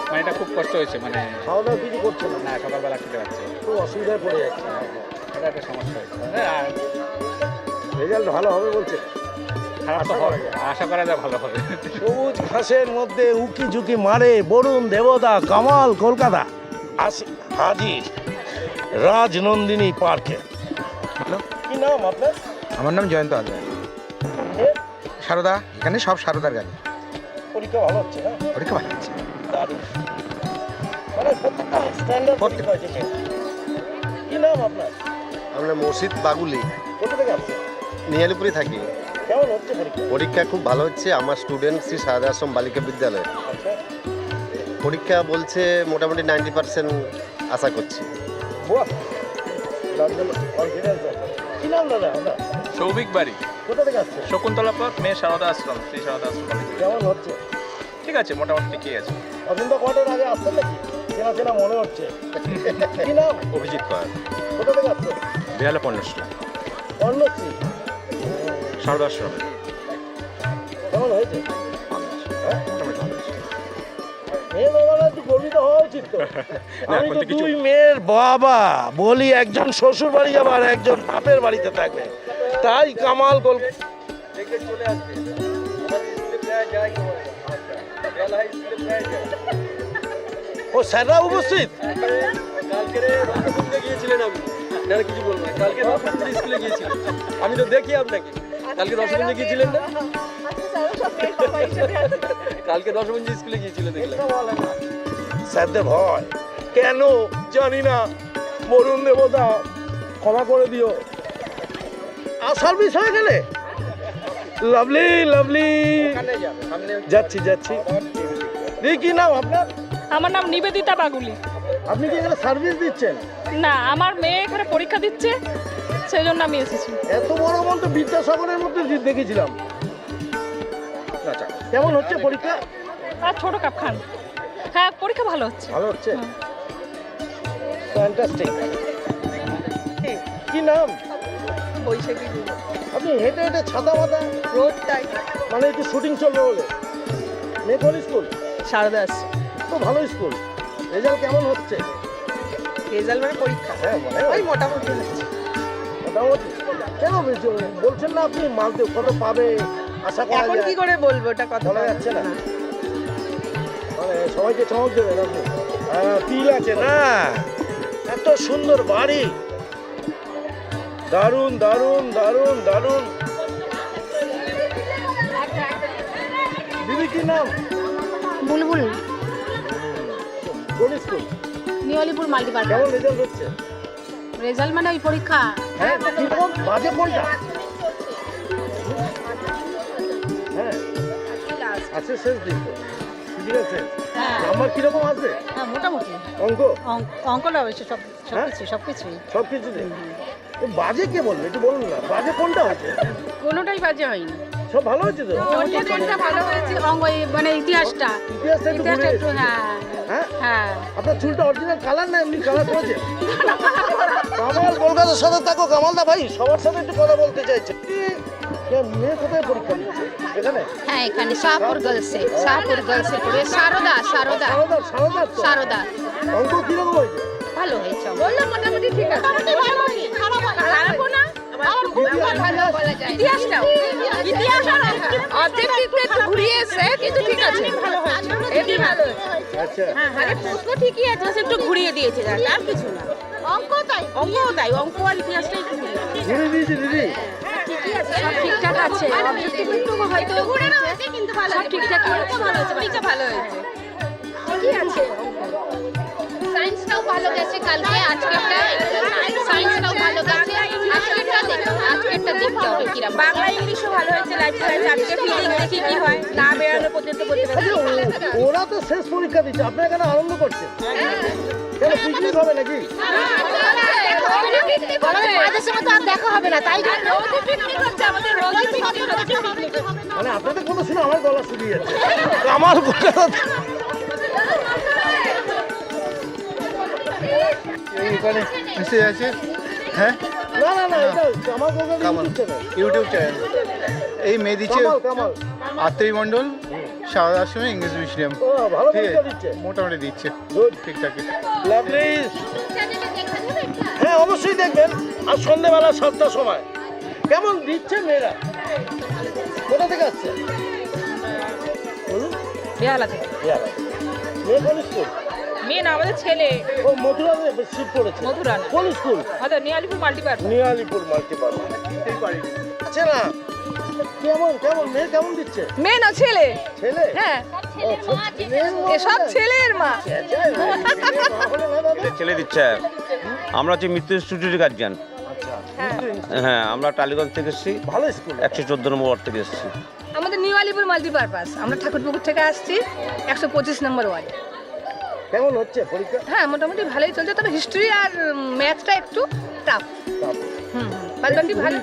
[SPEAKER 10] মানে এটা খুব কষ্ট হয়েছে, মানে
[SPEAKER 1] খাওয়া দাওয়া কিছু করছে না?
[SPEAKER 10] না সকালবেলা খেতে পারছে,
[SPEAKER 1] খুব অসুবিধায় পড়ে যাচ্ছে।
[SPEAKER 10] এটা একটা সমস্যা হয়েছে। আর
[SPEAKER 1] রেজাল্ট ভালো হবে বলছে?
[SPEAKER 10] খারাপ তো হবে, আশা করা যায় ভালো হবে।
[SPEAKER 1] সবুজ ঘাসের মধ্যে উকি ঝুঁকি মারে বরুণ দেবতা কামাল কলকাতা আসি হাজির রাজনন্দিনী পার্কে। কি নাম আপনার?
[SPEAKER 11] আমার নাম জয়ন্ত হালদার।
[SPEAKER 1] এ,
[SPEAKER 11] সারদা, এখানে সব সারদার গাড়ি।
[SPEAKER 1] পরীক্ষা ভালো হচ্ছে না?
[SPEAKER 11] পরীক্ষা ভালো হচ্ছে।
[SPEAKER 1] দারুণ। মানে প্রত্যেকটা স্ট্যান্ডার্ড পরীক্ষা হয়েছে মেয়ে। কি নাম আপনার?
[SPEAKER 12] আমরা মসজিদ বাগুলি,
[SPEAKER 1] কোথা থেকে আসছেন?
[SPEAKER 12] নিয়ালিপুরে থাকি।
[SPEAKER 1] কেমন হচ্ছে পরীক্ষা?
[SPEAKER 12] পরীক্ষা খুব ভালো হচ্ছে। আমার স্টুডেন্ট শ্রী সারদা আশ্রম বালিকা বিদ্যালয়।
[SPEAKER 1] আচ্ছা,
[SPEAKER 12] পরীক্ষা বলছে মোটামুটি 90% আশা করছি।
[SPEAKER 1] বাহ, কনফিডেন্স আছে। কি নাম দাদা আপনার?
[SPEAKER 10] সৌভিক বাড়ি,
[SPEAKER 1] কোথা থেকে আসছেন?
[SPEAKER 10] শকুন্তলা পথ, মেয়ে সারদা আশ্রম, শ্রী সারদা আশ্রম।
[SPEAKER 1] কেমন হচ্ছে?
[SPEAKER 10] ঠিক আছে, মোটামুটি ঠিকই আছে।
[SPEAKER 1] অচিন্তা কোয়ার্টার আগে আসছেন নাকি? চেনা চেনা মনে হচ্ছে। কি নাম?
[SPEAKER 10] অভিজিৎ কর,
[SPEAKER 1] কোথা থেকে আসছেন?
[SPEAKER 10] বেহালা পণ্যশ্রী,
[SPEAKER 1] কর্ণশ্রী।
[SPEAKER 10] সারদা আশ্রম।
[SPEAKER 1] কেমন হয়েছে? হ্যাঁ?
[SPEAKER 10] মোটামুটি ভালো হয়েছে।
[SPEAKER 1] মেয়ে বাবারা একটু গর্বিত হওয়া উচিত তো। আমি
[SPEAKER 10] এখন
[SPEAKER 1] তো
[SPEAKER 10] তো কিছু-
[SPEAKER 1] দুই মেয়ের বাবা, বলি একজন শ্বশুর বাড়ি যাবে আর একজন বাপের বাড়িতে থাকবে, তাই কামাল চলে আসবে। ও স্যাররা উপস্থিত?
[SPEAKER 9] গিয়েছিলেন আপনি? না কিছু বলবো না। কালকে রসগঞ্জ স্কুলে গিয়েছিলেন, আমি তো দেখি আপনাকে। কালকে রসগঞ্জে গিয়েছিলেন না? কালকে রসগঞ্জ স্কুলে গিয়েছিলেন দেখলাম।
[SPEAKER 1] স্যারদের ভয় কেন জানি না। বরুণ দেবতা ক্ষমা করে দিও। আসার বিষয় গেলে লাভলি লাভলি। যাচ্ছি যাচ্ছি। কি নাম আপনার?
[SPEAKER 2] আমার নাম নিবেদিতা বাগুলি।
[SPEAKER 1] আপনি কি এখানে সার্ভিস দিচ্ছেন?
[SPEAKER 2] না, আমার মেয়ে এখানে পরীক্ষা দিচ্ছে, সেই জন্য আমি এসেছি।
[SPEAKER 1] এত বড় মন তো বিদ্যাসাগরের মধ্যে দেখেছিলাম। আচ্ছা, কেমন হচ্ছে পরীক্ষা?
[SPEAKER 2] আর ছোট কাপ খান। হ্যাঁ, পরীক্ষা ভালো হচ্ছে।
[SPEAKER 1] ভালো হচ্ছে, ফ্যান্টাস্টিক। কি নাম?
[SPEAKER 2] বৈশাখী।
[SPEAKER 1] আপনি হেঁটে হেঁটে ছাতা মাথা
[SPEAKER 2] রোডটাই
[SPEAKER 1] মানে একটু শুটিং চলবে বলে। মেয়ে কোন স্কুল?
[SPEAKER 2] সারদাস।
[SPEAKER 1] তো ভালো স্কুল। রেজাল্ট কেমন হচ্ছে?
[SPEAKER 2] রেজাল্ট মানে পরীক্ষা?
[SPEAKER 1] হ্যাঁ, মানে
[SPEAKER 2] ওই মোটামুটি হচ্ছে।
[SPEAKER 1] মোটামুটি। কেন বলছেন না আপনি মালতে কত পাবে আশা করা
[SPEAKER 2] এখন
[SPEAKER 1] যায়?
[SPEAKER 2] কি করে বলবো এটা কথা
[SPEAKER 1] বলা যাচ্ছে না। মানে সবাইকে চমক দেবেন আপনি। তিল আছে না, এত সুন্দর বাড়ি, দারুণ দারুণ দারুণ দারুণ। দিদি কি নাম?
[SPEAKER 3] বুলবুল,
[SPEAKER 1] কোন স্কুল?
[SPEAKER 3] নিউ আলিপুর মাল্টিপার্ক।
[SPEAKER 1] কেমন রেজাল্ট হচ্ছে?
[SPEAKER 3] রেজাল্ট মানে ওই পরীক্ষা।
[SPEAKER 1] হ্যাঁ, কিরকম বাজে কোনটা? হ্যাঁ, আছে শেষ দিন তো। ফিজিক্যাল সায়েন্স নাম্বার কিরকম আছে?
[SPEAKER 3] হ্যাঁ, মোটামুটি।
[SPEAKER 1] অঙ্ক
[SPEAKER 3] অঙ্কটা হয়েছে সবকিছুই।
[SPEAKER 1] সব কিছুতে বাজে কে বলবে? একটু বলুন না, বাজে কোনটা হয়েছে?
[SPEAKER 3] কোনোটাই বাজে হয়নি।
[SPEAKER 1] সব ভালো হয়েছে তো?
[SPEAKER 3] কোনটা ভালো হয়েছে মানে ইতিহাসটা।
[SPEAKER 1] ইতিহাসটা একটু ঘুরে
[SPEAKER 3] একটু
[SPEAKER 1] হ্যাঁ
[SPEAKER 3] হ্যাঁ।
[SPEAKER 1] আপনার চুলটা অরিজিনাল কালার না এমনি কালার করেছে? কামাল কলকাতার সাথে থাকো কামালদা ভাই, সবার সাথে একটু কথা বলতে চাইছে। মেয়ে কোথায় পরীক্ষা দিচ্ছে? এখানে?
[SPEAKER 6] হ্যাঁ, এখানে শাহপুর গার্লসে পড়ে সারদা।
[SPEAKER 1] সারদা তো?
[SPEAKER 6] সারদা
[SPEAKER 1] অঙ্ক কিরকম হয়েছে?
[SPEAKER 6] ভালো হয়েছে।
[SPEAKER 3] বললাম মোটামুটি ঠিক আছে। খারাপও না,
[SPEAKER 6] ভালো বলা যায়।
[SPEAKER 3] ইতিহাস আর অবজেক্টিভটা একটু ঘুরিয়েছে, কিন্তু ঠিক আছে। এমনি ভালো হয়েছে।
[SPEAKER 1] আচ্ছা,
[SPEAKER 3] আরে প্রশ্ন ঠিকই আছে, একটু ঘুরিয়ে দিয়েছে, আর কিছু না। অঙ্কও তাই, অঙ্ক আর ইতিহাসটা একটু
[SPEAKER 1] ঘুরে দিয়েছে দিদি।
[SPEAKER 3] ঠিকই আছে, সব ঠিকঠাক আছে। অবজেক্টিভ একটু হয়তো ঘুরে রয়েছে, কিন্তু ভালো সব ঠিকঠাকই আছে। ভালো হয়েছে, পরীক্ষা ভালো হয়েছে, ঠিকই আছে।
[SPEAKER 6] সায়েন্সটাও ভালো গেছে কালকে, আজকেরটা সায়েন্সটাও ভালো গেছে। আজকেরটা দেখতে হবে কিরকম।
[SPEAKER 3] বাংলা ইংলিশও ভালো হয়েছে, লাইফ সায়েন্স। আজকে ফিজিক্স দেখি কি হয়, না বেরোনো পর্যন্ত বলতে পারছি।
[SPEAKER 1] ওরা তো শেষ পরীক্ষা দিচ্ছে, আপনারা কেন আনন্দ করছেন? কেন পিকনিক হবে নাকি?
[SPEAKER 3] মাঝে সময় তো আর দেখা হবে না, তাই জন্য রোজই পিকনিক হচ্ছে, আমাদের রোজই পিকনিক হচ্ছে।
[SPEAKER 1] মানে আপনাদের কথা শুনে আমার গলা শুকিয়ে যাচ্ছে। আমার কলকাতা
[SPEAKER 12] এইখানে মেসেজ আছে। হ্যাঁ,
[SPEAKER 1] না না না, এটা আমার কলকাতা দিচ্ছে না।
[SPEAKER 12] YouTube channel. এই মেয়ে দিচ্ছে
[SPEAKER 1] কামাল
[SPEAKER 12] আত্রি মণ্ডল, সারদা আশ্রমে ইংলিশ মিডিয়াম।
[SPEAKER 1] ও ভালো
[SPEAKER 12] ঠিক
[SPEAKER 1] পরীক্ষা
[SPEAKER 12] আছে,
[SPEAKER 1] দিচ্ছে।
[SPEAKER 12] মোটামুটি দিচ্ছে
[SPEAKER 1] গুড,
[SPEAKER 12] ঠিকঠাক।
[SPEAKER 1] লাভলি। হ্যাঁ, অবশ্যই দেখবেন। আর সন্ধ্যেবেলা 7টার সময় কেমন দিচ্ছে মেয়েরা? কোথা থেকে আসছে? বলুন।
[SPEAKER 2] বেহালা থেকে।
[SPEAKER 1] ইয়ারা। মেয়ে কোন স্কুল?
[SPEAKER 2] মেয়ে না, আমাদের ছেলে।
[SPEAKER 1] ও মথুরা শিফট করেছে।
[SPEAKER 2] মথুরা না।
[SPEAKER 1] কোন স্কুল?
[SPEAKER 2] আমাদের নিউ আলিপুর মাল্টিপার্ক।
[SPEAKER 1] নিউ আলিপুর মাল্টিপার্ক। আছে না? কেমন মেয়ে কেমন দিচ্ছে?
[SPEAKER 2] মেয়ে না, ছেলে।
[SPEAKER 1] ছেলে?
[SPEAKER 2] হ্যাঁ,
[SPEAKER 1] ও, ছেলের মা
[SPEAKER 2] এসব
[SPEAKER 1] বলে?
[SPEAKER 2] ছেলের মা।
[SPEAKER 1] চেঁচায় ভাই, ছেলের মা বলে না দাদা?
[SPEAKER 13] ছেলে দিচ্ছে। আমরা হচ্ছে মিত্র ইনস্টিটিউটের গার্জিয়ান।
[SPEAKER 1] আচ্ছা,
[SPEAKER 13] হ্যাঁ, আমরা টালিগঞ্জ থেকে এসেছি,
[SPEAKER 1] ভালো স্কুল।
[SPEAKER 13] 114 নম্বর ওয়ার্ড থেকে এসেছি।
[SPEAKER 3] আমাদের নিউ আলিপুর মাল্টিপারপাস। আমরা ঠাকুরপুকুর থেকে আসছি, 125 নম্বর ওয়ার্ড।
[SPEAKER 1] কেমন হচ্ছে পরীক্ষা?
[SPEAKER 3] হ্যাঁ, মোটামুটি ভালোই চলছে, তবে হিস্ট্রি আর ম্যাথটা একটু টাফ। বাদবাকি ভালো,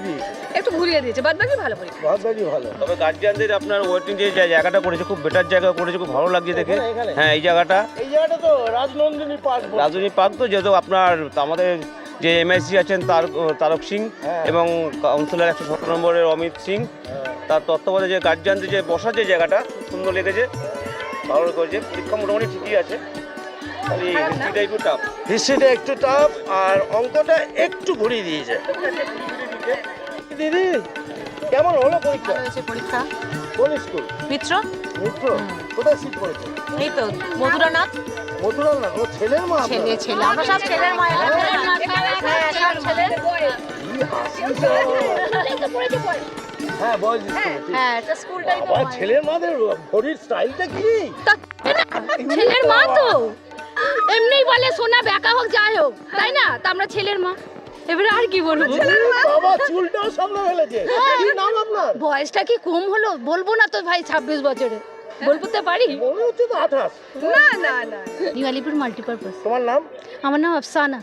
[SPEAKER 3] একটু ঘুরিয়ে দিয়েছে, বাদবাকি ভালো পরীক্ষা।
[SPEAKER 1] বাদবাকি ভালো।
[SPEAKER 13] তবে গার্জিয়ানদের আপনার ওয়েটিং যে জায়গাটা করেছে খুব বেটার জায়গা করেছে, খুব ভালো লাগছে দেখে।
[SPEAKER 1] এখানে?
[SPEAKER 13] হ্যাঁ, এই জায়গাটা
[SPEAKER 1] তো রাজনন্দিনী পার্ক।
[SPEAKER 13] রাজধানী পার্ক তো, যেহেতু আপনার আমাদের যে এমআইসি আছেন তারক সিং এবং কাউন্সিলর 117 নম্বরের অমিত সিং, তার তত্ত্বাবধানে যে গার্জিয়ানদের যে বসার যে জায়গাটা সুন্দর লেগেছে, ভালো করেছে। পরীক্ষা মোটামুটি ঠিকই আছে, খালি হিস্ট্রিটা একটু টাফ।
[SPEAKER 1] হিস্ট্রিটা একটু টাফ আর অঙ্কটা একটু ঘুরিয়ে দিয়েছে। দিদি কেমন হলো পরীক্ষা?
[SPEAKER 3] হয়েছে পরীক্ষা।
[SPEAKER 1] কোন স্কুল?
[SPEAKER 3] মিত্র।
[SPEAKER 1] মিত্র? কোথায় সিট করেছে?
[SPEAKER 3] এই তো মধুরানাথ।
[SPEAKER 1] মথুরা না, ও ছেলের মা?
[SPEAKER 3] ছেলে ছেলে, আমরা সব ছেলের মা। হ্যাঁ, সব ছেলের।
[SPEAKER 1] হ্যাঁ, বয়েজ স্কুল।
[SPEAKER 3] হ্যাঁ, এটা স্কুলটাই তো।
[SPEAKER 1] আবার ছেলের মাদের ভরির স্টাইলটা কি?
[SPEAKER 3] ছেলের মা তো এমনিই বলে সোনা বেকা হোক যাই হোক, তাই না? তা আমরা ছেলের মা, এবারে আর কি বলবো?
[SPEAKER 1] বাবা চুলটাও সামনে ফেলেছে। কি নাম আপনার?
[SPEAKER 3] বয়সটা কি কম হলো? বলবো না তো ভাই, 26 বছরে। বলতে পারি?
[SPEAKER 1] মনে হচ্ছে তো 28।
[SPEAKER 3] না না না।
[SPEAKER 8] New Alipur multipurpose.
[SPEAKER 1] তোমার নাম?
[SPEAKER 8] আমার নাম আফসানা।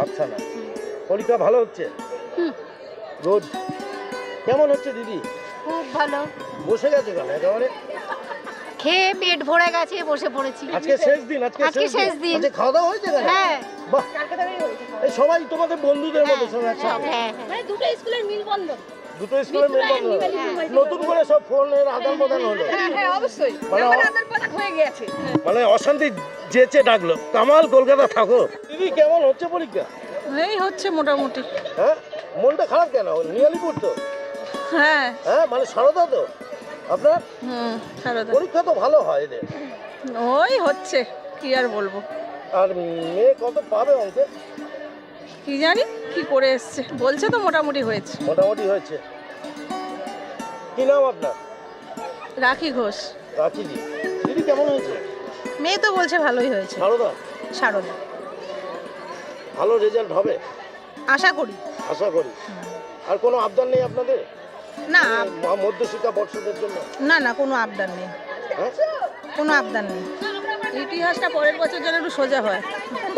[SPEAKER 1] আচ্ছা না, পরীক্ষা ভালো হচ্ছে? গুড। কেমন হচ্ছে দিদি?
[SPEAKER 4] খুব ভালো।
[SPEAKER 1] বসে গেছে কেন একেবারে?
[SPEAKER 4] খেয়ে পেট ভরে গেছে, বসে পড়েছি।
[SPEAKER 1] আজকে শেষ দিন, আজকে শেষ দিন। আজকে খাওয়া দাওয়া হয়েছে কেন?
[SPEAKER 4] হ্যাঁ।
[SPEAKER 1] বাহ, এই সবাই তোমাদের বন্ধুদের মতো সব একসাথে।
[SPEAKER 4] হ্যাঁ।
[SPEAKER 3] মানে দুটো স্কুলের মিলবন্ধন।
[SPEAKER 1] দুটো স্কুলের মেম্বার নতুন করে সব ফোনের আদান প্রদান হলো।
[SPEAKER 3] হ্যাঁ অবশ্যই।
[SPEAKER 1] মানে
[SPEAKER 3] আদান প্রদান হয়ে গেছে।
[SPEAKER 1] মানে অশান্তি যেচে ডাকলো, কামাল কলকাতা থাকো। দিদি কেমন হচ্ছে পরীক্ষা?
[SPEAKER 5] এই হচ্ছে মোটামুটি।
[SPEAKER 1] হ্যাঁ, মনটা খারাপ কেন? নিয়ালিপুর তো।
[SPEAKER 5] হ্যাঁ।
[SPEAKER 1] হ্যাঁ, মানে সারদা তো আপনার।
[SPEAKER 5] সারদা।
[SPEAKER 1] পরীক্ষা তো ভালো হয় এদের।
[SPEAKER 5] ওই হচ্ছে, কি আর বলবো।
[SPEAKER 1] আর মেয়ে কত পাবে অঙ্কে?
[SPEAKER 5] কি জানি কি করে এসছে, বলছে তো মোটামুটি হয়েছে।
[SPEAKER 1] মোটামুটি হয়েছে। কি নাম আপনার?
[SPEAKER 5] রাখি ঘোষ।
[SPEAKER 1] রাখিজি। দিদি কেমন হয়েছে?
[SPEAKER 5] মেয়ে তো বলছে ভালোই হয়েছে।
[SPEAKER 1] সারদা
[SPEAKER 5] সারদা।
[SPEAKER 1] ভালো রেজাল্ট হবে
[SPEAKER 5] আশা করি।
[SPEAKER 1] আশা করি। আর কোনো আবদার নেই আপনাদের?
[SPEAKER 5] না
[SPEAKER 1] মধ্যশিক্ষা পর্ষদের জন্য?
[SPEAKER 5] না না, কোনো আবদার নেই।
[SPEAKER 1] হ্যাঁ?
[SPEAKER 5] কোনো আবদার নেই। ইতিহাসটা পরের বছর যেন একটু সোজা হয়।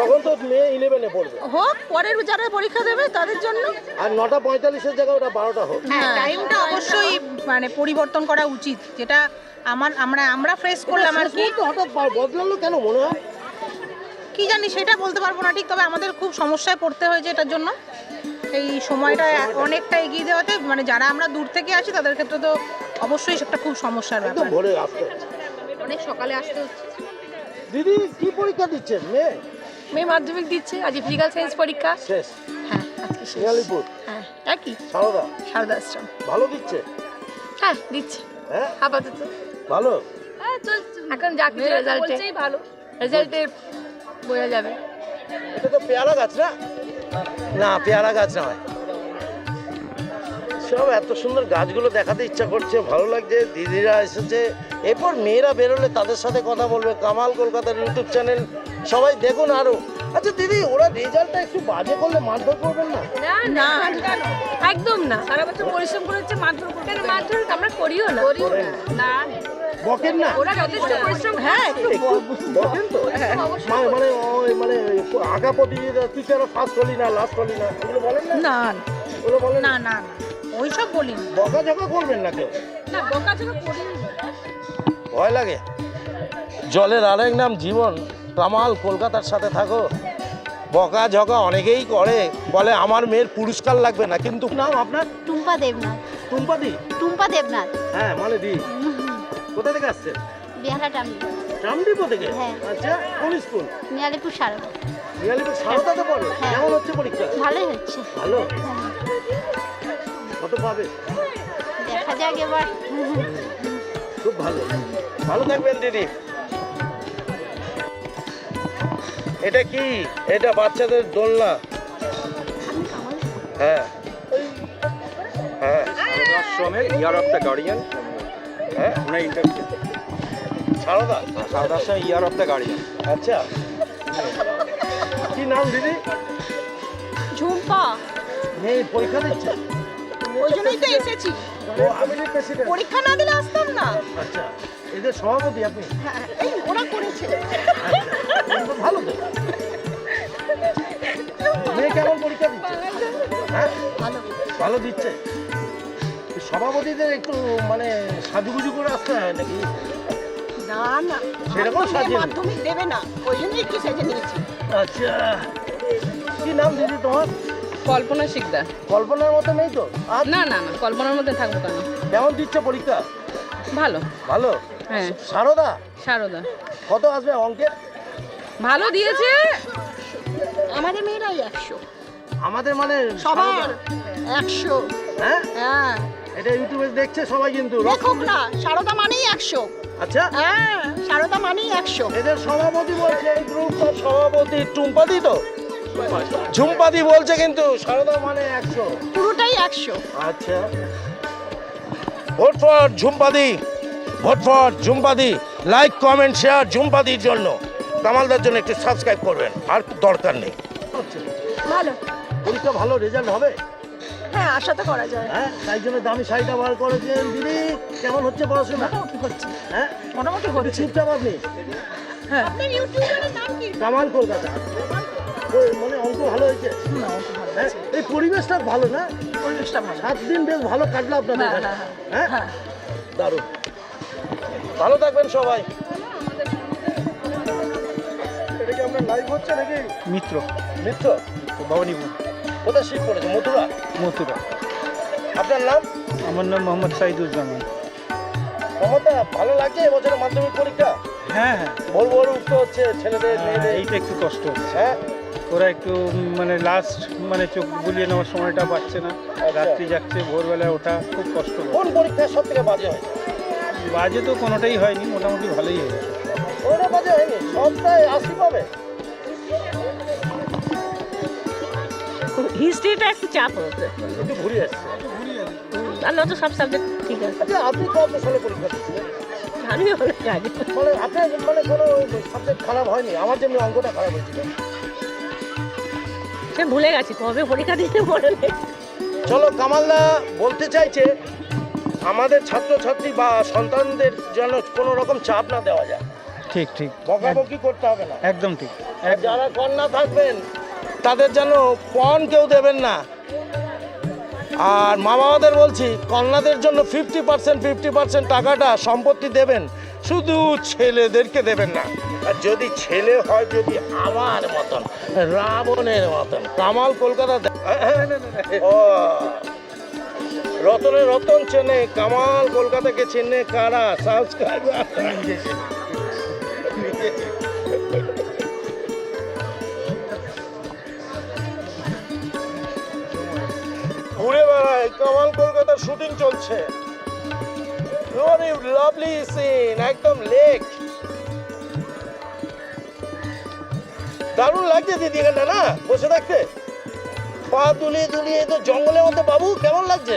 [SPEAKER 1] তখন তো মেয়ে 11-এ পড়বে।
[SPEAKER 5] হোক, পরের যারা পরীক্ষা দেবে তাদের জন্য।
[SPEAKER 1] আর 9:45-এর জায়গায় ওটা 12টা হোক।
[SPEAKER 5] হ্যাঁ, টাইমটা অবশ্যই মানে পরিবর্তন করা উচিত, যেটা আমরা ফেস করলাম আর কি।
[SPEAKER 1] হঠাৎ বদলালো কেন মনে হয়?
[SPEAKER 5] কি জানি সেটা বলতে পারবো না ঠিক, তবে আমাদের খুব সমস্যায় পড়তে হয়েছে এটার জন্য। এই সময়টা অনেকটা এগিয়ে দেওয়াতে মানে যারা আমরা দূর থেকে আসি তাদের ক্ষেত্রে তো অবশ্যই সেটা খুব সমস্যার ব্যাপার।
[SPEAKER 1] ভোরে আসতে
[SPEAKER 3] অনেক সকালে আসতে হচ্ছে।
[SPEAKER 1] দিদি কি পরীক্ষা দিচ্ছেন?
[SPEAKER 3] মেয়ে মাধ্যমিক দিচ্ছে, আজ ফিজিক্যাল সায়েন্স পরীক্ষা
[SPEAKER 1] শেষ।
[SPEAKER 3] হ্যাঁ আজকে শেষ।
[SPEAKER 1] নিয়ালিপুর।
[SPEAKER 3] হ্যাঁ একই
[SPEAKER 1] সারদা
[SPEAKER 3] সারদা আশ্রম।
[SPEAKER 1] ভালো দিচ্ছে?
[SPEAKER 3] হ্যাঁ দিচ্ছে
[SPEAKER 1] হ্যাঁ
[SPEAKER 3] আপাতত।
[SPEAKER 1] ভালো।
[SPEAKER 3] হ্যাঁ চলছে, এখন যা কিছু রেজাল্টে ভালো, রেজাল্টে বোঝা যাবে।
[SPEAKER 1] এটা তো পেয়ারা গাছ না? না, পেয়ারা গাছ নয়। সব এত সুন্দর গাছগুলো দেখাতে ইচ্ছা করছে, ভালো লাগছে। দিদিরা এসেছে, এরপর মেয়েরা বেরোলে তাদের সাথে কথা বলবে। কামাল কলকাতার ইউটিউব চ্যানেল সবাই দেখুন আরো। আচ্ছা দিদি, ওরা রেজাল্টটা একটু বাজে করলে মারধর করবেন না?
[SPEAKER 3] না একদম না, সারা বছর পরিশ্রম করেছে, মারধর করতে মারধর আমরা করিও না। না
[SPEAKER 1] বকেন না?
[SPEAKER 3] ওরা যথেষ্ট পরিশ্রম। হ্যাঁ
[SPEAKER 1] একটু বকেন তো। মানে আগা প্রতিযোগিতা টিচারও ফার্স্ট হলি না, লাস্ট হলি না, এগুলো বলেন না?
[SPEAKER 5] না
[SPEAKER 1] ওগুলো বলেন
[SPEAKER 5] না না, ওইসব বলি না।
[SPEAKER 1] বকাঝকা করবেন না কেউ?
[SPEAKER 3] না বকাঝকা করি না।
[SPEAKER 1] ভয় লাগে? জলের আরেক নাম জীবন। কামাল কলকাতার সাথে থাকো। বকাঝকা অনেকেই করে, বলে আমার মেয়ের পুরস্কার লাগবে না, কিন্তু নাম আপনার?
[SPEAKER 4] টুম্পা দেবনাথ।
[SPEAKER 1] টুম্পাদি?
[SPEAKER 4] টুম্পা দেবনাথ।
[SPEAKER 1] হ্যাঁ মানে দি। কোথা থেকে আসছেন?
[SPEAKER 4] বিহারা টামলি।
[SPEAKER 1] টামডিপো থেকে?
[SPEAKER 4] হ্যাঁ।
[SPEAKER 1] আচ্ছা, কোন স্কুল?
[SPEAKER 4] নিয়ালিপুর সারদা।
[SPEAKER 1] নিয়ালিপুর সারদাতে পড়ে?
[SPEAKER 4] হ্যাঁ।
[SPEAKER 1] কেমন হচ্ছে পরীক্ষা?
[SPEAKER 4] ভালোই হচ্ছে।
[SPEAKER 1] ভালো। কত পাবে?
[SPEAKER 4] দেখা যাক এবার।
[SPEAKER 1] খুব ভালো। ভালো থাকবেন দিদি। এটা কি? এটা বাচ্চাদের দোলনা। হ্যাঁ হ্যাঁ
[SPEAKER 9] আশ্রমের ইয়ার অফ দ্য গার্ডিয়ান।
[SPEAKER 1] হ্যাঁ,
[SPEAKER 9] ওনার ইন্টারভিউ।
[SPEAKER 1] সারদা
[SPEAKER 9] সারদা আশ্রমের ইয়ার অফ দ্য গার্ডিয়ান।
[SPEAKER 1] আচ্ছা, কি নাম দিদি?
[SPEAKER 5] ঝুম্পা।
[SPEAKER 1] মেয়ে পরীক্ষা দিচ্ছে?
[SPEAKER 5] ওই জন্যই তো এসেছি।
[SPEAKER 1] ও আমি প্রেসিডেন্ট।
[SPEAKER 5] পরীক্ষা না দিলে আসতাম না।
[SPEAKER 1] আচ্ছা, এদের সভাপতি আপনি?
[SPEAKER 5] হ্যাঁ, এই ওরা করেছে।
[SPEAKER 1] তো ভালো তো। মেয়ে কেমন পরীক্ষা দিচ্ছে? হ্যাঁ ভালো দিচ্ছে। সভাপতিদের একটু মানে সাজুগুজু করে আসতে হয় নাকি?
[SPEAKER 5] না না,
[SPEAKER 1] সেরকম সাজিয়ে নেই।
[SPEAKER 5] মাধ্যমিক দেবে না, ওই জন্যই একটু সেজে নিয়েছি।
[SPEAKER 1] আচ্ছা, কি নাম দিদি তোমার?
[SPEAKER 5] কল্পনা শিকদার।
[SPEAKER 1] কল্পনার মতো নেই তো? আর
[SPEAKER 5] না না না, কল্পনার মধ্যে থাকবো কেন?
[SPEAKER 1] কেমন দিচ্ছে পরীক্ষা?
[SPEAKER 5] ভালো।
[SPEAKER 1] ভালো।
[SPEAKER 5] হ্যাঁ।
[SPEAKER 1] সারদা
[SPEAKER 5] সারদা
[SPEAKER 1] কত আসবে অঙ্কে?
[SPEAKER 5] ভালো দিয়েছে।
[SPEAKER 3] আমাদের মেয়েরাই 100,
[SPEAKER 1] আমাদের মানে
[SPEAKER 3] সবার 100।
[SPEAKER 1] হ্যাঁ,
[SPEAKER 3] হ্যাঁ
[SPEAKER 1] এটা ইউটিউবে দেখছে সবাই কিন্তু।
[SPEAKER 3] দেখুক না, সারদা মানেই 100।
[SPEAKER 1] আচ্ছা,
[SPEAKER 3] হ্যাঁ সারদা মানেই 100।
[SPEAKER 1] এদের সভাপতি বলছে, এই গ্রুপের সভাপতি টুম্পাদি তো? ঝুম্পাদি বলছে কিন্তু সারদা মানে 100।
[SPEAKER 3] পুরোটাই 100।
[SPEAKER 1] আচ্ছা, ভোট ফর ঝুম্পাদি, ভোট ফর ঝুম্পাদি। লাইক কমেন্ট শেয়ার ঝুম্পাদির জন্য। কামালদার জন্য একটু সাবস্ক্রাইব করবেন, আর দরকার নেই।
[SPEAKER 3] ভালো।
[SPEAKER 1] পরীক্ষা ভালো রেজাল্ট হবে?
[SPEAKER 3] হ্যাঁ আশা তো করা যায়।
[SPEAKER 1] হ্যাঁ, তাই জন্য দামি শাড়িটা বার করেছেন। দিদি কেমন হচ্ছে পড়াশোনা?
[SPEAKER 2] মোটামুটি হচ্ছে,
[SPEAKER 1] হ্যাঁ,
[SPEAKER 2] মোটামুটি
[SPEAKER 1] একটু
[SPEAKER 2] হচ্ছে।
[SPEAKER 1] চুপচাপ আপনি।
[SPEAKER 2] হ্যাঁ,
[SPEAKER 1] কামাল কলকাতা। ওই মানে অঙ্ক ভালো হয়েছে? হ্যাঁ, এই পরিবেশটা ভালো না?
[SPEAKER 2] পরিবেশটা ভালো।
[SPEAKER 1] 7 দিন বেশ ভালো কাটলো আপনাদের
[SPEAKER 2] হ্যাঁ,
[SPEAKER 1] এখানে।
[SPEAKER 2] হ্যাঁ,
[SPEAKER 1] হ্যাঁ, দারুণ। ভালো থাকবেন সবাই। এটা কি আপনার লাইভ হচ্ছে নাকি?
[SPEAKER 10] মিত্র
[SPEAKER 1] মিত্র
[SPEAKER 10] ভবানীপুর
[SPEAKER 1] কোথায় শিফট করেছে? মথুরা।
[SPEAKER 10] মথুরা।
[SPEAKER 1] আপনার নাম?
[SPEAKER 10] আমার নাম মোহাম্মদ সাইদুজ্জামান।
[SPEAKER 1] মমতা, ভালো লাগছে এবছরের মাধ্যমিক পরীক্ষা?
[SPEAKER 10] হ্যাঁ হ্যাঁ,
[SPEAKER 1] ভোর ভোর উঠতে হচ্ছে ছেলেদের মেয়েদের।
[SPEAKER 10] এইটা একটু কষ্ট হচ্ছে।
[SPEAKER 1] হ্যাঁ,
[SPEAKER 10] ওরা একটু মানে লাস্ট মানে চোখ বুলিয়ে নেওয়ার সময়টা পাচ্ছে না, রাত্রি যাচ্ছে, ভোরবেলায় ওঠা খুব কষ্ট।
[SPEAKER 1] কোন পরীক্ষা সব থেকে বাজে হয়েছে?
[SPEAKER 10] বাজে তো কোনোটাই হয়নি, মোটামুটি ভালোই হয়েছে।
[SPEAKER 1] ওটা বাজে হয়নি, সবটাই 80 পাবে।
[SPEAKER 2] হিস্ট্রিটা একটু চাপ হচ্ছে,
[SPEAKER 1] একটু ঘুরিয়ে আসছে।
[SPEAKER 2] আর নয়তো সব সাবজেক্ট ঠিক আছে।
[SPEAKER 1] আচ্ছা, আপনি কত সালে পরীক্ষা দিচ্ছিলেন?
[SPEAKER 2] আমিও অনেক আগে।
[SPEAKER 1] মানে আপনার মানে কোনো সাবজেক্ট খারাপ হয়নি? আমার যেমনি অঙ্কটা খারাপ হয়েছিল।
[SPEAKER 2] সে ভুলে গেছি কবে পরীক্ষা দিতে মনে নেই।
[SPEAKER 1] চলো, কামালদা বলতে চাইছে আমাদের ছাত্রছাত্রী বা সন্তানদের যেন কোনো রকম চাপ না দেওয়া যায়,
[SPEAKER 10] ঠিক ঠিক,
[SPEAKER 1] বকাবকি করতে হবে না।
[SPEAKER 10] একদম ঠিক।
[SPEAKER 1] আর যারা কন্যা থাকবেন তাদের যেন পণ কেউ দেবেন না। আর মা বাবাদের বলছি, কন্যাদের জন্য 50% টাকাটা সম্পত্তি দেবেন, শুধু ছেলেদেরকে দেবেন না। আর যদি ছেলে হয় যদি আমার মতন রাবণের মতন, কামাল কলকাতা ও রতনে রতন চেনে, কামাল কলকাতাকে চেনে কারা? সাবস্ক্রাইবার। ঘুরে বেড়ায়, কামাল কলকাতার শুটিং চলছে। লাভলি সিন, একদম লেক। দারুণ লাগছে দিদি এখানটা না বসে থাকতে, পা দুলিয়ে দুলিয়ে। তো জঙ্গলের মধ্যে বাবু কেমন লাগছে?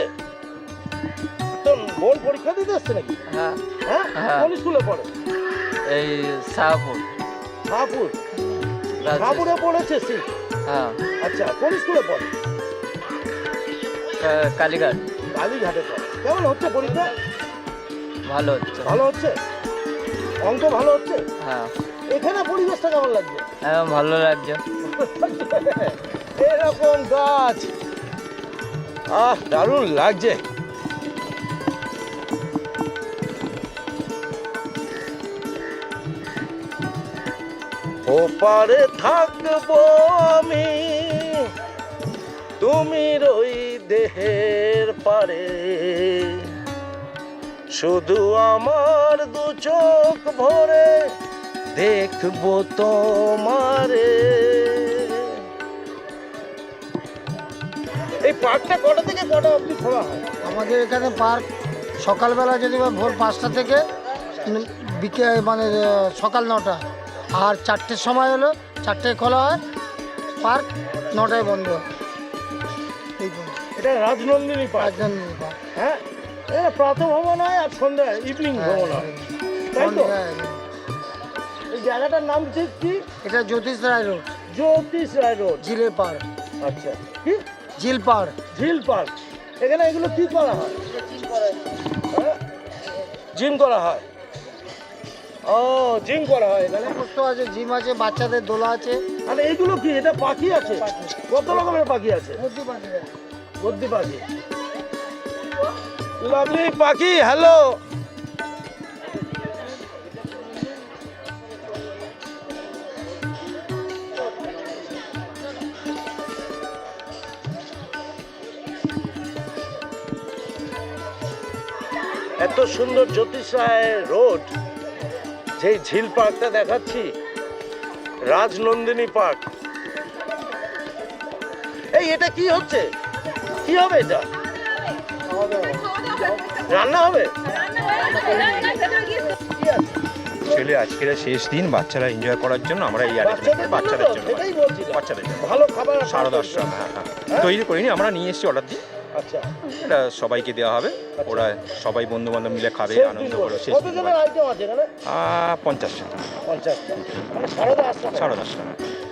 [SPEAKER 1] তো বোন পরীক্ষা দিতে আসছে নাকি?
[SPEAKER 9] হ্যাঁ,
[SPEAKER 1] হ্যাঁ, কোন স্কুলে পড়ে?
[SPEAKER 9] এই শাহপুর।
[SPEAKER 1] শাহপুর? শাহপুরে পড়েছে সি?
[SPEAKER 9] হ্যাঁ,
[SPEAKER 1] আচ্ছা, কোন স্কুলে পড়ে?
[SPEAKER 9] কালীঘাট।
[SPEAKER 1] কালীঘাটে পড়ে। কেমন হচ্ছে পরীক্ষা?
[SPEAKER 9] ভালো হচ্ছে।
[SPEAKER 1] ভালো হচ্ছে? অঙ্ক ভালো হচ্ছে?
[SPEAKER 9] হ্যাঁ,
[SPEAKER 1] এখানে পরিবেশটা কেমন লাগছে?
[SPEAKER 9] হ্যাঁ ভালো লাগছে।
[SPEAKER 1] এরকম গাছ, দারুণ লাগছে। ওপারে থাকবো আমি, তুমি রই দেহের পারে, শুধু আমার দু চোখ ভরে দেখবো তোমারে। এই পার্কটা কটা থেকে কটা অবধি খোলা হয়?
[SPEAKER 7] আমাদের এখানে পার্ক সকালবেলা যদি বা ভোর 5টা থেকে বিকেল মানে সকাল 9টা, আর 4টের সময় হলো 4টায় খোলা হয় পার্ক, 9টায় বন্ধ হয়। এই
[SPEAKER 1] এটা রাজনন্দিনী পার্ক।
[SPEAKER 7] রাজধানী পার্ক।
[SPEAKER 1] হ্যাঁ, এটা প্রাতঃ ভ্রমণ হয় আর সন্ধ্যা ইভিনিং ভ্রমণ হয়, তাই তো? এই জায়গাটার নাম ঠিক কি?
[SPEAKER 7] এটা জ্যোতিষ রায় রোড,
[SPEAKER 1] জ্যোতিষ রায় রোড,
[SPEAKER 7] ঝিলের পাড়।
[SPEAKER 1] আচ্ছা, কি
[SPEAKER 7] ঝিল পাড়,
[SPEAKER 1] ঝিল পার্ক। এখানে এগুলো কি করা হয়? জিম করা হয়। ও, জিম করা হয় এখানে।
[SPEAKER 7] সমস্ত আছে, জিম আছে, বাচ্চাদের দোলা আছে।
[SPEAKER 1] আর এইগুলো কি? এটা পাখি আছে? কত রকমের পাখি আছে? গদ্দি পাখি, লাভলি পাখি। হ্যালো, এত সুন্দর জ্যোতিষ রায় রোড, যেই ঝিল পার্কটা দেখাচ্ছি, রাজনন্দিনী পার্ক। এই এটা কি হচ্ছে? কি হবে এটা? রান্না হবে?
[SPEAKER 11] ছেলে আজকের শেষ দিন, বাচ্চারা এনজয় করার জন্য আমরা এই
[SPEAKER 1] বাচ্চাদের
[SPEAKER 11] বাচ্চাদের
[SPEAKER 1] জন্য
[SPEAKER 11] জন্য
[SPEAKER 1] তো? সেটাই বলছিলাম।
[SPEAKER 11] বাচ্চাদের জন্য
[SPEAKER 1] ভালো খাবার
[SPEAKER 11] শারদা আশ্রম। হ্যাঁ হ্যাঁ, তৈরি করিনি, আমরা নিয়ে এসেছি অর্ডার দিয়ে।
[SPEAKER 1] আচ্ছা,
[SPEAKER 11] এটা সবাইকে দেওয়া হবে, ওরা সবাই বন্ধু বান্ধব মিলে খাবে,
[SPEAKER 1] শেষ
[SPEAKER 11] আনন্দ
[SPEAKER 1] দিন
[SPEAKER 11] করে। শেষ দিন
[SPEAKER 1] কতজনের আইটেম আছে এখানে?
[SPEAKER 11] 50টা।
[SPEAKER 1] 50টা। মানে সারদা আশ্রম।
[SPEAKER 11] শারদা আশ্রম,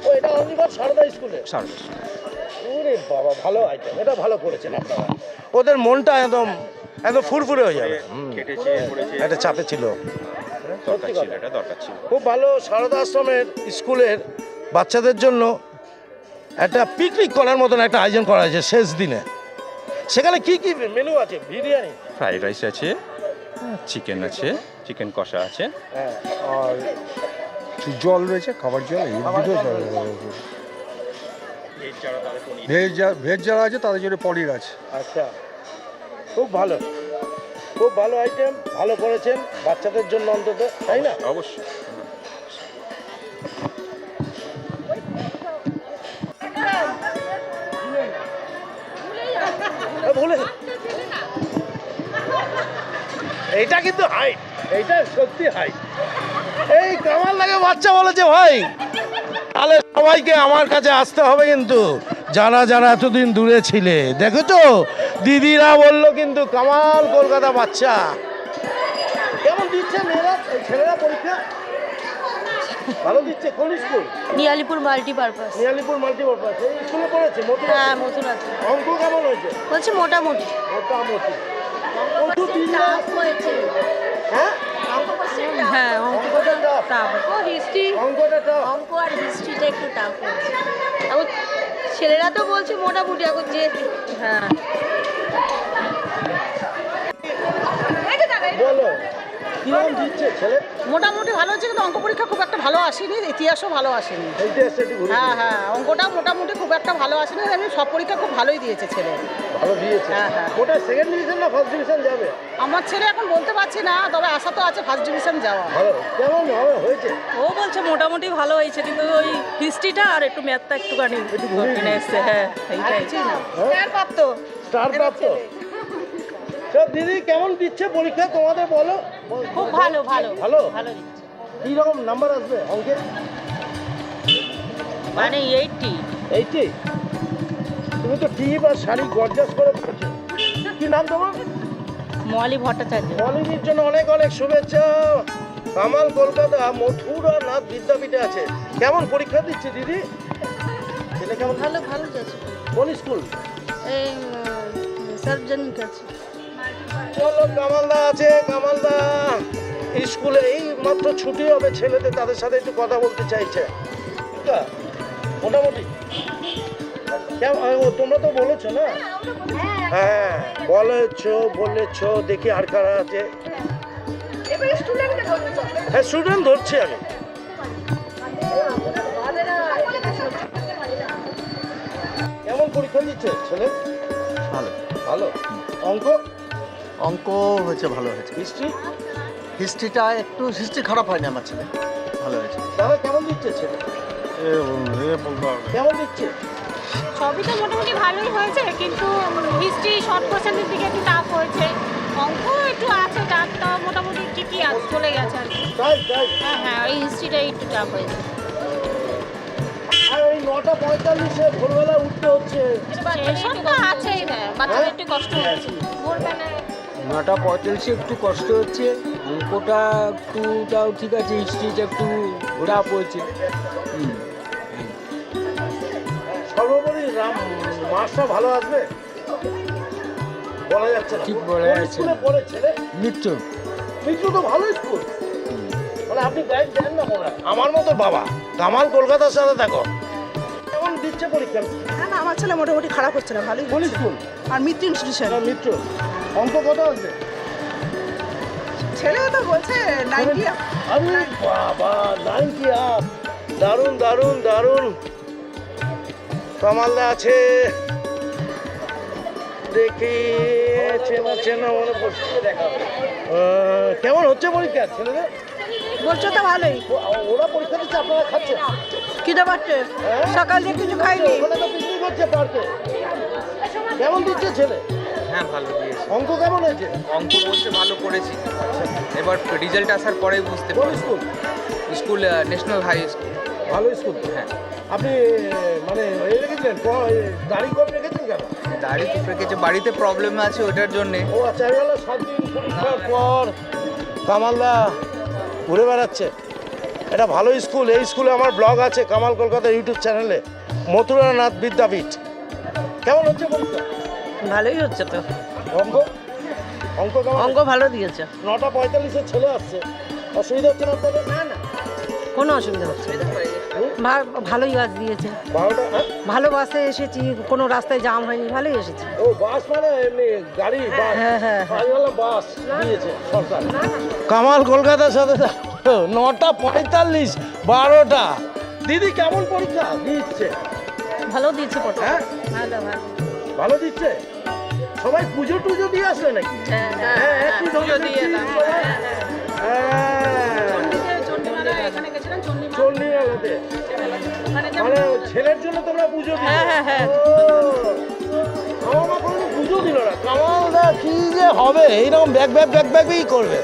[SPEAKER 1] ও, এটা অনিবার সারদা স্কুলে।
[SPEAKER 11] শারদা আশ্রম।
[SPEAKER 1] ও ওরে বাবা, ভালো আইটেম, এটা ভালো করেছেন আপনারা। ওদের মনটা একদম একদম ফুরফুরে হয়ে যাবে।
[SPEAKER 11] কেটেছে পড়েছে,
[SPEAKER 1] একটা চাপে ছিল,
[SPEAKER 11] দরকার ছিল, এটা দরকার ছিল।
[SPEAKER 1] খুব ভালো। সারদা আশ্রমের স্কুলের বাচ্চাদের জন্য একটা পিকনিক করার মতন একটা আয়োজন করা হয়েছে শেষ দিনে। সেখানে কি কি মেনু আছে? বিরিয়ানি,
[SPEAKER 11] ফ্রাইড রাইস আছে, চিকেন আছে, চিকেন কষা আছে,
[SPEAKER 1] হ্যাঁ,
[SPEAKER 10] আর জল রয়েছে, খাবার জল, এই দুটো ভেজ যারা আছে তাদের জন্য পনির আছে।
[SPEAKER 1] আচ্ছা, খুব ভালো, খুব ভালো আইটেম, ভালো করেছেন বাচ্চাদের জন্য অন্তত, তাই না?
[SPEAKER 11] অবশ্যই।
[SPEAKER 1] ভুলে এইটা কিন্তু হাই, এইটা সত্যি হাই। এই কামাল লাগে বাচ্চা বলেছে ভাই, তাহলে সবাইকে আমার কাছে আসতে হবে কিন্তু, যারা যারা এতদিন দূরে ছিলে। দেখেছো দিদিরা বললো কিন্তু কামাল কলকাতা বাচ্চা। কেমন দিচ্ছে মেয়েরা, ছেলেরা পরীক্ষা? ভালো দিচ্ছে। কোন স্কুল?
[SPEAKER 3] নিয়ালিপুর মাল্টিপারপাস।
[SPEAKER 1] নিয়ালিপুর মাল্টিপারপাস। এই স্কুলে পড়েছে?
[SPEAKER 3] হ্যাঁ, মথুরাতে।
[SPEAKER 1] অঙ্ক কেমন হয়েছে?
[SPEAKER 3] বলছে মোটামুটি।
[SPEAKER 1] মোটামুটি। হ্যাঁ,
[SPEAKER 3] হ্যাঁ, অঙ্কটা টাফ। ও হিস্ট্রি,
[SPEAKER 1] অঙ্কটা tough।
[SPEAKER 3] অঙ্ক আর হিস্ট্রিটা একটু টাফ হয়েছে। এখন ছেলেরা তো বলছে মোটামুটি, এখন যে হ্যাঁ।
[SPEAKER 1] বলো কিরকম দিচ্ছে ছেলে?
[SPEAKER 5] মোটামুটি ভালো হচ্ছে, কিন্তু অঙ্ক পরীক্ষা খুব একটা ভালো আসেনি, ইতিহাসও ভালো আসেনি।
[SPEAKER 1] ইতিহাসটা একটু ঘুরে
[SPEAKER 5] হ্যাঁ হ্যাঁ, অঙ্কটা মোটামুটি খুব একটা ভালো আসেনি, আমি সব পরীক্ষা খুব ভালোই দিয়েছে ছেলে।
[SPEAKER 1] ভালো দিয়েছে।
[SPEAKER 5] হ্যাঁ, হ্যাঁ।
[SPEAKER 1] ওটা সেকেন্ড ডিভিশন না ফার্স্ট ডিভিশন যাবে?
[SPEAKER 5] আমার ছেলে এখন বলতে পারছি না, তবে আশা তো আছে ফার্স্ট ডিভিশন যাওয়া।
[SPEAKER 1] ভালো। কেমন হবে হয়েছে?
[SPEAKER 2] ও বলছে মোটামুটি ভালো হয়েছে, কিন্তু ওই হিস্ট্রিটা আর একটু ম্যাথটা একটুখানি এসছে। হ্যাঁ, এইটাই।
[SPEAKER 5] স্টার প্রাপ্ত।
[SPEAKER 1] স্টার প্রাপ্ত। সব দিদি কেমন দিচ্ছে পরীক্ষা তোমাদের বলো?
[SPEAKER 3] খুব ভালো ভালো
[SPEAKER 1] ভালো।
[SPEAKER 3] ভালো দিচ্ছে।
[SPEAKER 1] কি রকম নাম্বার আসবে অঙ্কে?
[SPEAKER 3] মানে 80।
[SPEAKER 1] 80? তুমি তো টিপ আর শাড়ি গর্জাস করে পড়ছো। কি নাম তোমার?
[SPEAKER 3] মলি ভট্টাচার্য।
[SPEAKER 1] মলিনীর জন্য অনেক অনেক শুভেচ্ছা। কামাল কলকাতা মথুরা নাথ বিদ্যাপীঠে আছে। কেমন পরীক্ষা দিচ্ছে দিদি? ছেলে কেমন?
[SPEAKER 3] ভালো ভালো যাচ্ছে।
[SPEAKER 1] কোন স্কুল?
[SPEAKER 3] এই সার্বজনীন কাছে।
[SPEAKER 1] চলো, কামালদা আছে, কামালদা স্কুলে এই মাত্র ছুটি হবে ছেলেদের, তাদের সাথে একটু কথা বলতে চাইছে। মোটামুটি তোমরা তো বলেছো না? হ্যাঁ, বলেছো। দেখি আর কারা আছে। হ্যাঁ, স্টুডেন্ট ধরছি আমি। কেমন পরীক্ষা দিচ্ছে ছেলে?
[SPEAKER 12] ভালো।
[SPEAKER 1] ভালো। অঙ্ক?
[SPEAKER 7] অঙ্ক হয়েছে, ভালো হয়েছে।
[SPEAKER 1] হিস্ট্রি?
[SPEAKER 7] হিস্ট্রিটা একটু, হিস্ট্রি খারাপ হয়নি আমার ছেলে, ভালো হয়েছে।
[SPEAKER 1] দাদা কেমন দিচ্ছে ছেলে? কেমন দিচ্ছে?
[SPEAKER 3] সবই তো মোটামুটি ভালোই হয়েছে, কিন্তু হিস্ট্রি শর্ট কোশ্চেনের দিকে একটু টাফ হয়েছে। অঙ্ক একটু আছে টাফ, তো মোটামুটি ঠিকই আছে, চলে গেছে আর কি।
[SPEAKER 1] তাই।
[SPEAKER 3] হ্যাঁ হ্যাঁ, ওই হিস্ট্রিটাই একটু টাফ হয়েছে।
[SPEAKER 1] আর ওই 9:45-এ ভোরবেলা উঠতে হচ্ছে।
[SPEAKER 3] এসব তো আছেই, বাচ্চাদের একটু কষ্ট হচ্ছে ভোরবেলায়।
[SPEAKER 10] 9:45 একটু কষ্ট হচ্ছে, অঙ্কটা একটু তাও ঠিক আছে, হিস্ট্রিটা একটু ঘোরা পড়ছে।
[SPEAKER 1] সর্বোপরি মার্কসটা ভালো আসবে বলা যাচ্ছে না।
[SPEAKER 10] ঠিক বলা
[SPEAKER 1] কোন
[SPEAKER 10] যাচ্ছে
[SPEAKER 1] স্কুলে
[SPEAKER 10] না।
[SPEAKER 1] পড়ে ছেলে?
[SPEAKER 10] মিত্র
[SPEAKER 1] মিত্র তো ভালো স্কুল। মানে আপনি গাইড দেন না মনে হয়। আমার মতো বাবা, কামাল কলকাতার সাথে দেখো। কেমন দিচ্ছে পরীক্ষা?
[SPEAKER 5] না, আমার ছেলে মোটামুটি খারাপ হচ্ছে না, ভালোই
[SPEAKER 1] কোন
[SPEAKER 5] হচ্ছে।
[SPEAKER 1] স্কুল?
[SPEAKER 5] আর মিত্র ইনস্টিটিউশন।
[SPEAKER 1] মিত্র। অঙ্ক কত আসবে?
[SPEAKER 5] ছেলেও তো বলছে 90 up।
[SPEAKER 1] আমি বাবা 90 আপ। দারুণ দারুণ দারুণ। কামালদা আছে, দেখি চেনা মনে পড়ছে। কেমন হচ্ছে পরীক্ষা ছেলেদের?
[SPEAKER 5] বলছো তো ভালোই।
[SPEAKER 1] ওরা পরীক্ষা দিচ্ছে, আপনারা খাচ্ছেন?
[SPEAKER 5] খিদে পাচ্ছে,
[SPEAKER 1] হ্যাঁ?
[SPEAKER 5] সকাল থেকে কিছু খাইনি।
[SPEAKER 1] ওখানে তো পিকনিক হচ্ছে পার্কে। কেমন দিচ্ছে ছেলে?
[SPEAKER 9] হ্যাঁ, ভালো দিয়েছে।
[SPEAKER 1] অঙ্ক কেমন হয়েছে?
[SPEAKER 9] অঙ্ক বলছে ভালো করেছি, এবার রেজাল্ট আসার পরেই বুঝতে
[SPEAKER 1] কোন
[SPEAKER 9] পারবো।
[SPEAKER 1] School?
[SPEAKER 9] School national high school.
[SPEAKER 1] ভালো স্কুল।
[SPEAKER 9] হ্যাঁ,
[SPEAKER 1] আপনি মানে রেখেছিলেন গাড়ি কম রেখেছেন কেন?
[SPEAKER 9] দাঁড়িয়ে রেখেছে, বাড়িতে প্রবলেম আছে ওটার জন্যে।
[SPEAKER 1] ও আচ্ছা, এই হলো 7 দিন পরীক্ষার পর কামালদা ঘুরে বেড়াচ্ছে। এটা ভালো স্কুল। এই স্কুলে আমার ব্লগ আছে কামাল কলকাতা ইউটিউব চ্যানেলে, মথুরা নাথ বিদ্যাপীঠ। কেমন হচ্ছে পরীক্ষা?
[SPEAKER 2] ভালোই হচ্ছে তো,
[SPEAKER 1] অঙ্ক অঙ্ক কেমন?
[SPEAKER 2] অঙ্ক ভালো দিয়েছে,
[SPEAKER 1] 9:45 ছেলে আসছে, অসুবিধা হচ্ছে না আপনাদের?
[SPEAKER 2] কোনো অসুবিধা হচ্ছে না, ভালোই বাস দিয়েছে,
[SPEAKER 1] 12টা
[SPEAKER 2] ভালো বাসে এসেছি, কোনো রাস্তায় জাম হয়নি, ভালোই এসেছি।
[SPEAKER 1] ও বাস মানে এমনি গাড়ি বাস?
[SPEAKER 2] হ্যাঁ।
[SPEAKER 1] আমি বললাম বাস দিয়েছে সরকার। কামাল কলকাতার সাথে 9:45 12টা। দিদি কেমন পরীক্ষা দিচ্ছে?
[SPEAKER 2] ভালো দিয়েছে পড়া,
[SPEAKER 1] হ্যাঁ ভালো দিচ্ছে। সবাই পুজো টুজো দিয়ে আসলে নাকি? একটু পুজো দিয়ে চণ্ডীমেলাতে, মানে ছেলের জন্য তোমরা পুজো দিলে? আমার মা কোনো পুজো দিল না। কামালদা কি যে হবে, এইরকম ব্যাগ করবে।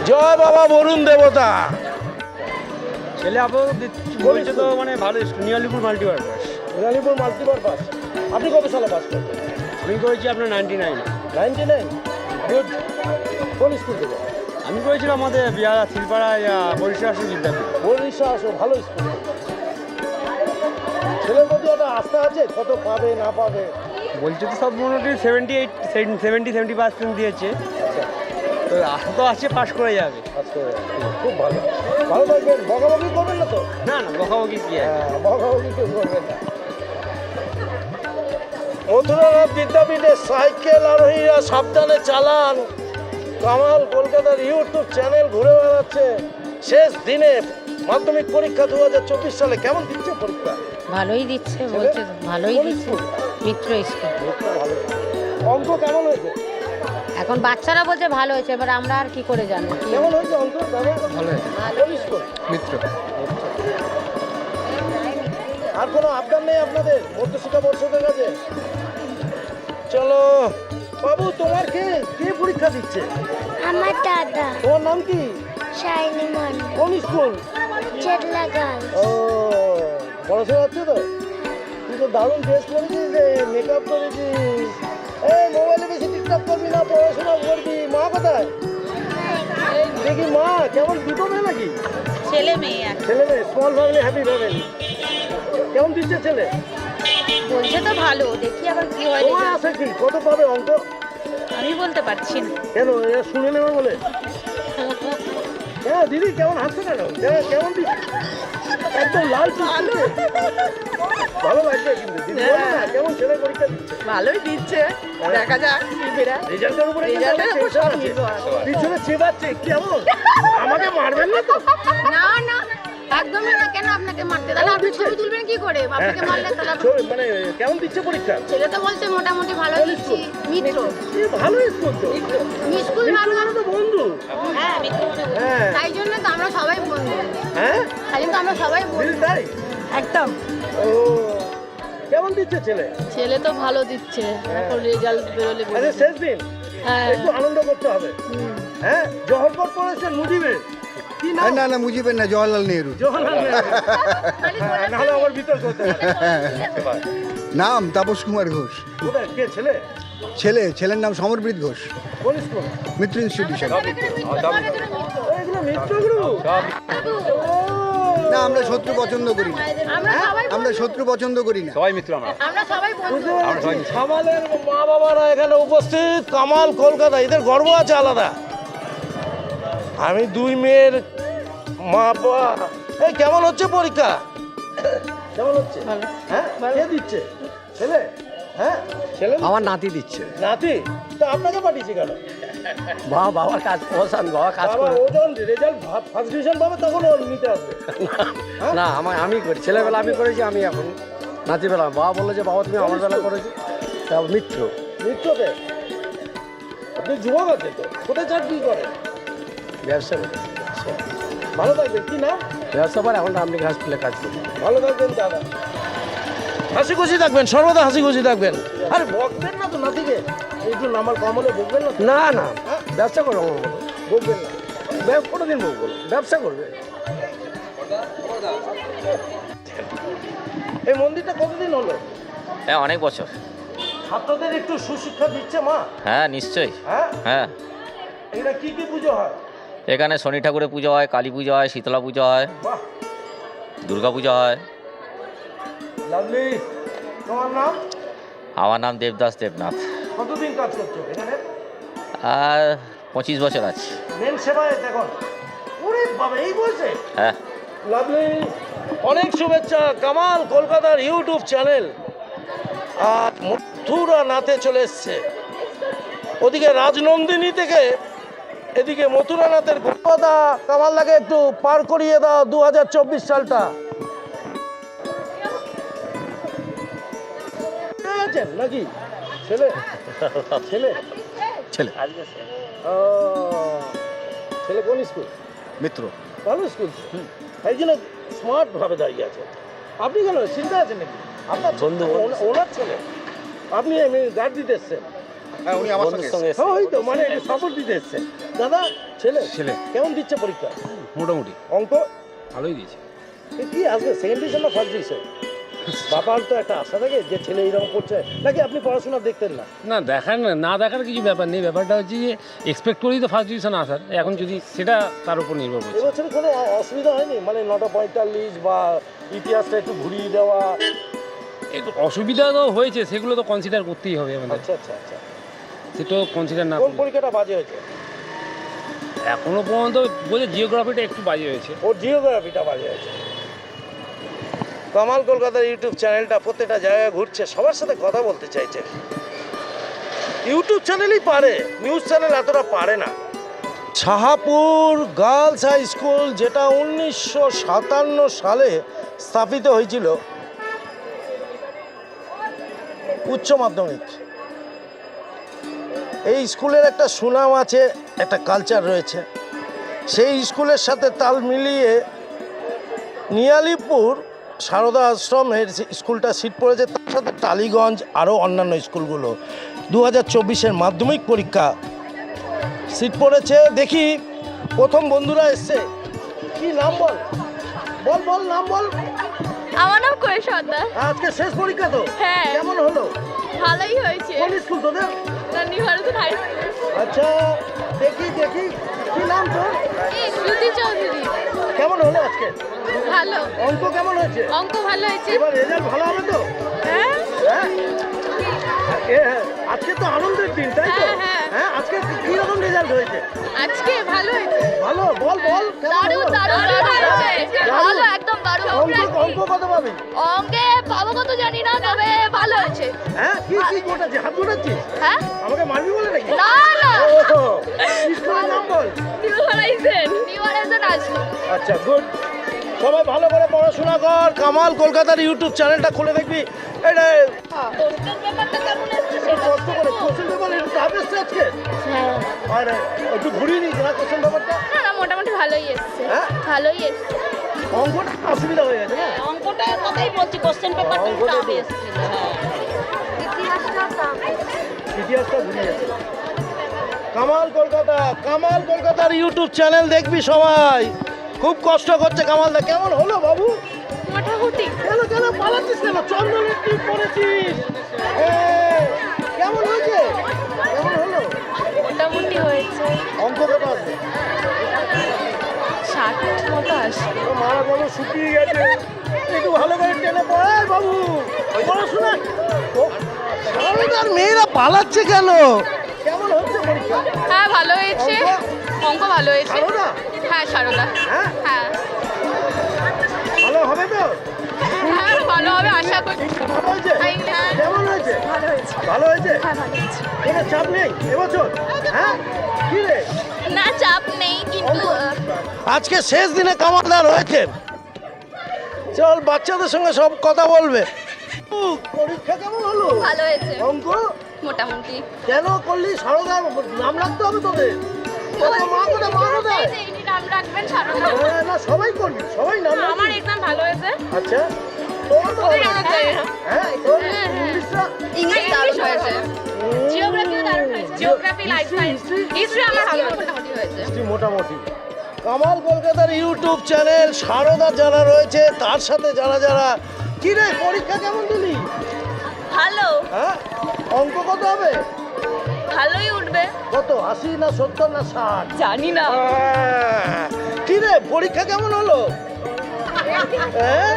[SPEAKER 1] জয় বাবা বরুণ দেবতা।
[SPEAKER 10] ছেলে আপাতত বলছে তো মানে ভালো নিয়ালিপুর মাল্টিপারপাস।
[SPEAKER 1] নিয়ালিপুর মাল্টিপারপাস। আপনি কত সালে পাস করতেন?
[SPEAKER 10] আমি করেছি আপনার 99।
[SPEAKER 1] 99? গুড। কোন স্কুল থেকে?
[SPEAKER 10] আমি করেছিলাম আমাদের বিহার শিলপাড়ায় বরিশা আসো বিদ্যাপীঠ।
[SPEAKER 1] বরিশা আসো, ভালো স্কুল। ছেলের প্রতি একটা আস্থা আছে, কত পাবে না পাবে?
[SPEAKER 10] বলছে তো সব মোটামুটি 70-70% দিয়েছে, তো আশা তো আছে পাস করে যাবে।
[SPEAKER 1] খুব ভালো, ভালো থাকবেন। বকাবকি করবেন না তো?
[SPEAKER 10] না বকাবকি কি আছে?
[SPEAKER 1] বকাবকি কেউ করবেন না। মথুরানাথ বিদ্যাপীঠে সাইকেল আরোহীরা সাবধানে চালান। কামাল কলকাতার ইউটিউব চ্যানেল ঘুরে বেড়াচ্ছে। শেষ দিনে মাধ্যমিক পরীক্ষা 2024 সালে। কেমন দিচ্ছে পরীক্ষা?
[SPEAKER 3] ভালোই দিচ্ছে বলছে, ভালোই দিচ্ছে, মিত্র স্কুল।
[SPEAKER 1] অঙ্ক কেমন হয়েছে?
[SPEAKER 3] এখন বাচ্চারা বলছে ভালো হয়েছে, এবার আমরা আর কি করে জানি।
[SPEAKER 1] কেমন হয়েছে অঙ্ক?
[SPEAKER 10] ভালো হয়েছে।
[SPEAKER 1] কোন স্কুল?
[SPEAKER 10] মিত্র।
[SPEAKER 1] আর কোনো আবদার নেই আপনাদের মধ্যশিক্ষা পর্ষদের কাছে? চলো বাবু, তোমার কে পরীক্ষা দিচ্ছে?
[SPEAKER 8] আমার দাদা
[SPEAKER 1] তোমার নাম কি?
[SPEAKER 8] শাইনি মন্ডল,
[SPEAKER 1] কোন স্কুল?
[SPEAKER 8] চেতলা গার্লস।
[SPEAKER 1] ও, পড়াশোনা হচ্ছে তো? তুই তো দারুণ ড্রেস পরেছিস রে, মেকআপ করেছিস। এই মোবাইলে বেশি টিকটক করবি না, পড়াশোনা করবি। মা কোথায়? দেখি মা কেমন, দুটো মেয়ে নাকি?
[SPEAKER 5] ছেলে মেয়ে
[SPEAKER 1] ছেলে মেয়ে, স্মল ফ্যামিলি হ্যাপি ফ্যামিলি। কেমন দিচ্ছে ছেলে?
[SPEAKER 5] বলছে তো ভালো, দেখি আবার কি হয়।
[SPEAKER 1] তোমার আছে কি, কত পাবে অঙ্ক?
[SPEAKER 5] আমি বলতে পারছি না।
[SPEAKER 1] কেন, এরা শুনে নেবে বলে? হ্যাঁ দিদি কেমন হাসছে কেন? কেমন দিচ্ছে? একদম লাল চুল। ভালো লাগছে কিন্তু দিদি, বলো না কেমন ছেলে পরীক্ষা দিচ্ছে?
[SPEAKER 2] ভালোই দিচ্ছে, দেখা যাক কি বেরা।
[SPEAKER 1] রেজাল্টের উপরে পিছনে চেবাচ্ছে কেমন? আমাকে মারবেন না তো?
[SPEAKER 6] না একদমই না, কেন আপনাকে মারতে? তাহলে আপনি ছবি তুলবেন কি করে? আপনাকে মারলে তাহলে
[SPEAKER 1] মানে কেমন দিচ্ছে পরীক্ষা?
[SPEAKER 6] ছেলে তো বলছে মোটামুটি ভালো দিচ্ছি। মিত্র
[SPEAKER 1] ভালো স্কুল তো,
[SPEAKER 6] স্কুল ভালো
[SPEAKER 1] তো বন্ধু।
[SPEAKER 6] হ্যাঁ মিত্র,
[SPEAKER 1] হ্যাঁ
[SPEAKER 6] তাই জন্য তো আমরা সবাই বন্ধু।
[SPEAKER 1] হ্যাঁ
[SPEAKER 6] তাই জন্য তো আমরা সবাই বন্ধু।
[SPEAKER 1] তাই
[SPEAKER 2] একদম।
[SPEAKER 1] ও, কেমন দিচ্ছে ছেলে?
[SPEAKER 6] ছেলে তো ভালো দিচ্ছে, এখন রেজাল্ট বেরোলে
[SPEAKER 1] আরে শেষ দিন, একটু আনন্দ করতে হবে। হ্যাঁ, জহরপট পড়েছেন মুজিবের কি নাম?
[SPEAKER 7] না মুজিবের না, জওয়াহরলাল নেহরু।
[SPEAKER 1] জওহরলাল নেহরু। নাহলে আমার ভিতর করতে হবে।
[SPEAKER 7] নাম তাপস কুমার ঘোষ।
[SPEAKER 1] কোথায়, কে ছেলে?
[SPEAKER 7] ছেলের নাম সমরপ্রীত ঘোষ,
[SPEAKER 1] কোন স্কুল?
[SPEAKER 7] মিত্র ইনস্টিটিউশন।
[SPEAKER 1] এগুলো মিত্রগুরু।
[SPEAKER 7] না, আমরা শত্রু পছন্দ করি না, আমরা শত্রু পছন্দ করি না।
[SPEAKER 10] সবাই মিত্র আমরা।
[SPEAKER 6] আমরা সবাই বন্ধু।
[SPEAKER 1] কামালের মা বাবারা এখানে উপস্থিত। কামাল কলকাতা, এদের গর্ব আছে আলাদা। আমি দুই মেয়ের মা বাবা। এই কেমন হচ্ছে পরীক্ষা? কেমন হচ্ছে? হ্যাঁ, কে দিচ্ছে? ছেলে? হ্যাঁ ছেলে।
[SPEAKER 10] আমার নাতি দিচ্ছে।
[SPEAKER 1] নাতি? তা আপনাকে পাঠিয়েছি কেন?
[SPEAKER 10] বাবার কাজ পছন্দ, বাবা কাজ
[SPEAKER 1] বাবা ও যখন রেজাল্ট ফার্স্ট ডিভিশন পাবে তখন ও নিতে আসবে।
[SPEAKER 10] না আমি করি, ছেলেবেলা আমি করেছি, আমি এখন নাতিবেলা। বাবা বললো যে বাবা তুমি আমার বেলা করেছি, তা মিত্র।
[SPEAKER 1] মিত্রতে? আপনি যুবক আছে তো, কোথায় চাকরি করেন?
[SPEAKER 10] ব্যবসা করে।
[SPEAKER 1] ভালো থাকবেন। কি নাম?
[SPEAKER 10] ব্যবসা পর এখন আপনি হসপিটালে কাজ করি।
[SPEAKER 1] ভালো থাকবেন দাদা, হাসি খুশি থাকবেন, সর্বদা হাসি খুশি থাকবেন। আরে বকবেন না তো নাতিকে, একটু নামাল কম হলে বকবেন না?
[SPEAKER 10] না ব্যবসা করবো, আমার বলো
[SPEAKER 1] বকবেন না।
[SPEAKER 10] কোনোদিন বলবো, ব্যবসা করবে।
[SPEAKER 1] এই মন্দিরটা কতদিন হলো?
[SPEAKER 13] হ্যাঁ অনেক বছর।
[SPEAKER 1] ছাত্রদের একটু সুশিক্ষা দিচ্ছে মা?
[SPEAKER 13] হ্যাঁ নিশ্চয়ই। হ্যাঁ,
[SPEAKER 1] এটা কি কি পুজো হয়?
[SPEAKER 13] এখানে শনি ঠাকুরের পুজো হয়, কালী পুজো হয়, শীতলা পুজো হয়।
[SPEAKER 1] বাহ,
[SPEAKER 14] দুর্গাপূজা হয়।
[SPEAKER 1] লাভলি, তোমার নাম?
[SPEAKER 14] আমার নাম দেবদাস দেবনাথ।
[SPEAKER 1] কতদিন কাজ করছো এখানে?
[SPEAKER 14] আর 25 বছর আছে।
[SPEAKER 1] মেন সেবায় এখন? ওরে বাবা, এই বলছে?
[SPEAKER 14] হ্যাঁ।
[SPEAKER 1] লাভলি, অনেক শুভেচ্ছা। কামাল কলকাতার ইউটিউব চ্যানেল আর মথুরা নাথে চলে এসছে। ওদিকে রাজনন্দিনী থেকে এদিকে মথুরা নাথের গল্পদা। কামালদাকে একটু পার করিয়ে দাও 2024 সালটা। আছেন নাকি ছেলে? ছেলে
[SPEAKER 12] ছেলে
[SPEAKER 1] ও, ছেলে কোন স্কুল?
[SPEAKER 12] মিত্র।
[SPEAKER 1] ভালো স্কুল। এই জন্য স্মার্ট ভাবে দাঁড়িয়ে আছে। আপনি কেন চিন্তা আছেন নাকি? আপনার বন্ধু ওনার ছেলে, আপনি গার্ড দিতে এসছেন?
[SPEAKER 12] হ্যাঁ, উনি আমার সঙ্গে
[SPEAKER 1] ওই তো মানে সাপোর্ট দিতে এসছে। দাদা, ছেলে
[SPEAKER 10] ছেলে
[SPEAKER 1] কেমন দিচ্ছে পরীক্ষা?
[SPEAKER 10] মোটামুটি
[SPEAKER 1] অঙ্ক
[SPEAKER 10] ভালোই দিয়েছে।
[SPEAKER 1] কি আসবে, সেকেন্ড ডিভিশন না ফার্স্ট ডিভিশন? বাবার তো একটা আশা থাকে যে ছেলে এইরকম করছে, নাকি আপনি পড়াশোনা দেখতেন না?
[SPEAKER 10] না দেখার না দেখার কিছু ব্যাপার নেই, ব্যাপারটা হচ্ছে যে এক্সপেক্ট করি তো ফার্স্ট ডিভিশন আসার, এখন যদি সেটা তার উপর নির্ভর করছে।
[SPEAKER 1] এবছর কোনো অসুবিধা হয়নি? মানে 9:45 বা ইতিহাসটা একটু ঘুরিয়ে দেওয়া?
[SPEAKER 10] একটু অসুবিধা তো হয়েছে, সেগুলো তো কনসিডার করতেই হবে আমাদের।
[SPEAKER 1] আচ্ছা আচ্ছা আচ্ছা।
[SPEAKER 10] সেটা কনসিডার না
[SPEAKER 1] কোন পরীক্ষাটা বাজে হয়েছে?
[SPEAKER 10] এখনো পর্যন্ত বলছে জিওগ্রাফিটা একটু বাজে হয়েছে।
[SPEAKER 1] ওর জিওগ্রাফিটা বাজে হয়েছে। কামাল কলকাতার ইউটিউব চ্যানেলটা প্রত্যেকটা জায়গায় ঘুরছে, সবার সাথে কথা বলতে চাইছে। ইউটিউব চ্যানেলই পারে, নিউজ চ্যানেল এতটা পারে না। শাহাপুর গার্লস হাই স্কুল, যেটা 1957 সালে স্থাপিত হয়েছিল, উচ্চ মাধ্যমিক। এই স্কুলের একটা সুনাম আছে, একটা কালচার রয়েছে। সেই স্কুলের সাথে তাল মিলিয়ে নিয়ালিপুর সারদা আশ্রমের স্কুলটা সিট পড়েছে, তার সাথে টালিগঞ্জ আরও অন্যান্য স্কুলগুলো। 2024-এর মাধ্যমিক পরীক্ষা সিট পড়েছে। দেখি প্রথম বন্ধুরা এসছে। কি নাম বল? বল বল, নাম বল।
[SPEAKER 3] আমার নাম কোয়েল সর্দার।
[SPEAKER 1] আজকে শেষ পরীক্ষা তো?
[SPEAKER 3] হ্যাঁ।
[SPEAKER 1] কেমন হলো?
[SPEAKER 3] ভালোই হয়েছে।
[SPEAKER 1] কোন স্কুল তোদের?
[SPEAKER 3] New Bharatan high school.
[SPEAKER 1] আচ্ছা, দেখি দেখি, কি নাম তোর?
[SPEAKER 3] শ্রুতি চৌধুরী।
[SPEAKER 1] কেমন হলো আজকে?
[SPEAKER 3] ভালো।
[SPEAKER 1] অঙ্ক কেমন হয়েছে?
[SPEAKER 3] অঙ্ক ভালো হয়েছে।
[SPEAKER 1] এবার রেজাল্ট ভালো হবে তো?
[SPEAKER 3] হ্যাঁ
[SPEAKER 1] হ্যাঁ? আজকে তো আনন্দের দিন, তাই তো?
[SPEAKER 3] হ্যাঁ, হ্যাঁ।
[SPEAKER 1] হ্যাঁ, আজকে কি রকম রেজাল্ট হয়েছে?
[SPEAKER 3] আজকে ভালো হয়েছে।
[SPEAKER 1] ভালো, বল বল।
[SPEAKER 3] দারুণ দারুণ হয়েছে। ভালো, একদম দারুণ।
[SPEAKER 1] অঙ্ক কত পাবি?
[SPEAKER 3] অঙ্কে পাবো কত জানি না, তবে ভালো হয়েছে।
[SPEAKER 1] হ্যাঁ, কি কি গোটাচ্ছিস? হাত গোটাচ্ছিস?
[SPEAKER 3] হ্যাঁ?
[SPEAKER 1] আমাকে মারবি বলে নাকি?
[SPEAKER 3] না না।
[SPEAKER 1] ও, স্কুলের নাম বল।
[SPEAKER 3] New Bharatan high school.
[SPEAKER 1] আচ্ছা, গুড। সবাই ভালো করে পড়াশোনা কর। কামাল কলকাতার ইউটিউব চ্যানেলটা খুলে দেখবি। এটা
[SPEAKER 3] কোশ্চেন পেপারটা কেমন এসেছে সেটা
[SPEAKER 1] কষ্ট করে কোশ্চেন পেপার একটু টাফ এসছে আজকে।
[SPEAKER 3] হ্যাঁ।
[SPEAKER 1] আর একটু ঘুরিয়ে নিস না কোশ্চেন পেপারটা।
[SPEAKER 3] না না, মোটামুটি ভালোই এসেছে।
[SPEAKER 1] হ্যাঁ?
[SPEAKER 3] ভালোই এসেছে।
[SPEAKER 1] অঙ্কটা অসুবিধা হয়ে গেছে না?
[SPEAKER 2] অঙ্কটার কথাই বলছি, কোশ্চেন পেপারটা
[SPEAKER 1] অঙ্কটা
[SPEAKER 2] টাফ
[SPEAKER 1] তো-
[SPEAKER 2] এসেছিল। হ্যাঁ।
[SPEAKER 1] ইতিহাসটা ভুলে গেছে। কামাল কলকাতা, কামাল কলকাতার ইউটিউব চ্যানেল দেখবি সবাই। খুব কষ্ট করছে কামালদা। কেমন হলো বাবু?
[SPEAKER 3] মোটামুটি।
[SPEAKER 1] কেন কেন পালাচ্ছিস কেন? চন্দনের টিপ পড়েছিস। কেমন হয়েছে? কেমন হলো?
[SPEAKER 3] মোটামুটি হয়েছে।
[SPEAKER 1] অঙ্ক কত আসবে?
[SPEAKER 3] 60 মতো আসবে।
[SPEAKER 1] ও মারা বলো শুকিয়ে গেছে। একটু ভালো করে টেনে পড়ায় বাবু, পড়াশোনা। আর মেয়েরা পালাচ্ছে কেন? কেমন হচ্ছে পরীক্ষা?
[SPEAKER 3] হ্যাঁ ভালো হয়েছে। অঙ্ক ভালো হয়েছে।
[SPEAKER 1] সারদা?
[SPEAKER 3] হ্যাঁ সারদা।
[SPEAKER 1] হ্যাঁ,
[SPEAKER 3] হ্যাঁ
[SPEAKER 1] ভালো হবে তো?
[SPEAKER 3] হ্যাঁ ভালো হবে আশা করি।
[SPEAKER 1] ভালো হয়েছে?
[SPEAKER 3] হ্যাঁ।
[SPEAKER 1] কেমন হয়েছে?
[SPEAKER 3] ভালো হয়েছে।
[SPEAKER 1] ভালো হয়েছে?
[SPEAKER 3] হ্যাঁ ভালো হয়েছে।
[SPEAKER 1] কোনো চাপ নেই এবছর? হ্যাঁ, কি রে?
[SPEAKER 3] না চাপ নেই, কিন্তু
[SPEAKER 1] আজকে শেষ দিনে কামালদা রয়েছে। চল, বাচ্চাদের সঙ্গে সব কথা বলবে। পরীক্ষা কেমন হলো?
[SPEAKER 3] ভালো হয়েছে।
[SPEAKER 1] অঙ্ক
[SPEAKER 3] মোটামুটি।
[SPEAKER 1] কেন করলি? সারদা নাম রাখতে হবে তোদের। মা কোথায়?
[SPEAKER 3] এইটি নাম রাখবেন সারদা।
[SPEAKER 1] না, সবাই করবি, সবাই নাম রাখবি।
[SPEAKER 3] আমার এক্সাম ভালো হয়েছে।
[SPEAKER 1] আচ্ছা, তোর তো
[SPEAKER 3] ওদের আমরা জানি না।
[SPEAKER 1] হ্যাঁ, তোর ইংলিশটা?
[SPEAKER 3] ইংলিশ দারুণ হয়েছে। জিওগ্রাফিও দারুণ হয়েছে। জিওগ্রাফি, লাইফ সায়েন্স, হিস্ট্রি আমার ভালো মোটামুটি হয়েছে।
[SPEAKER 1] মোটামুটি। কামাল কলকাতার ইউটিউব চ্যানেল সারদা যারা রয়েছে, তার সাথে যারা যারা। কি রে, পরীক্ষা কেমন দিলি?
[SPEAKER 3] ভালো।
[SPEAKER 1] হ্যাঁ, অঙ্ক কত হবে?
[SPEAKER 3] ভালোই উঠবে।
[SPEAKER 1] কত, 80 না 70 না 60?
[SPEAKER 3] জানি না।
[SPEAKER 1] কি রে, পরীক্ষা কেমন হলো? হ্যাঁ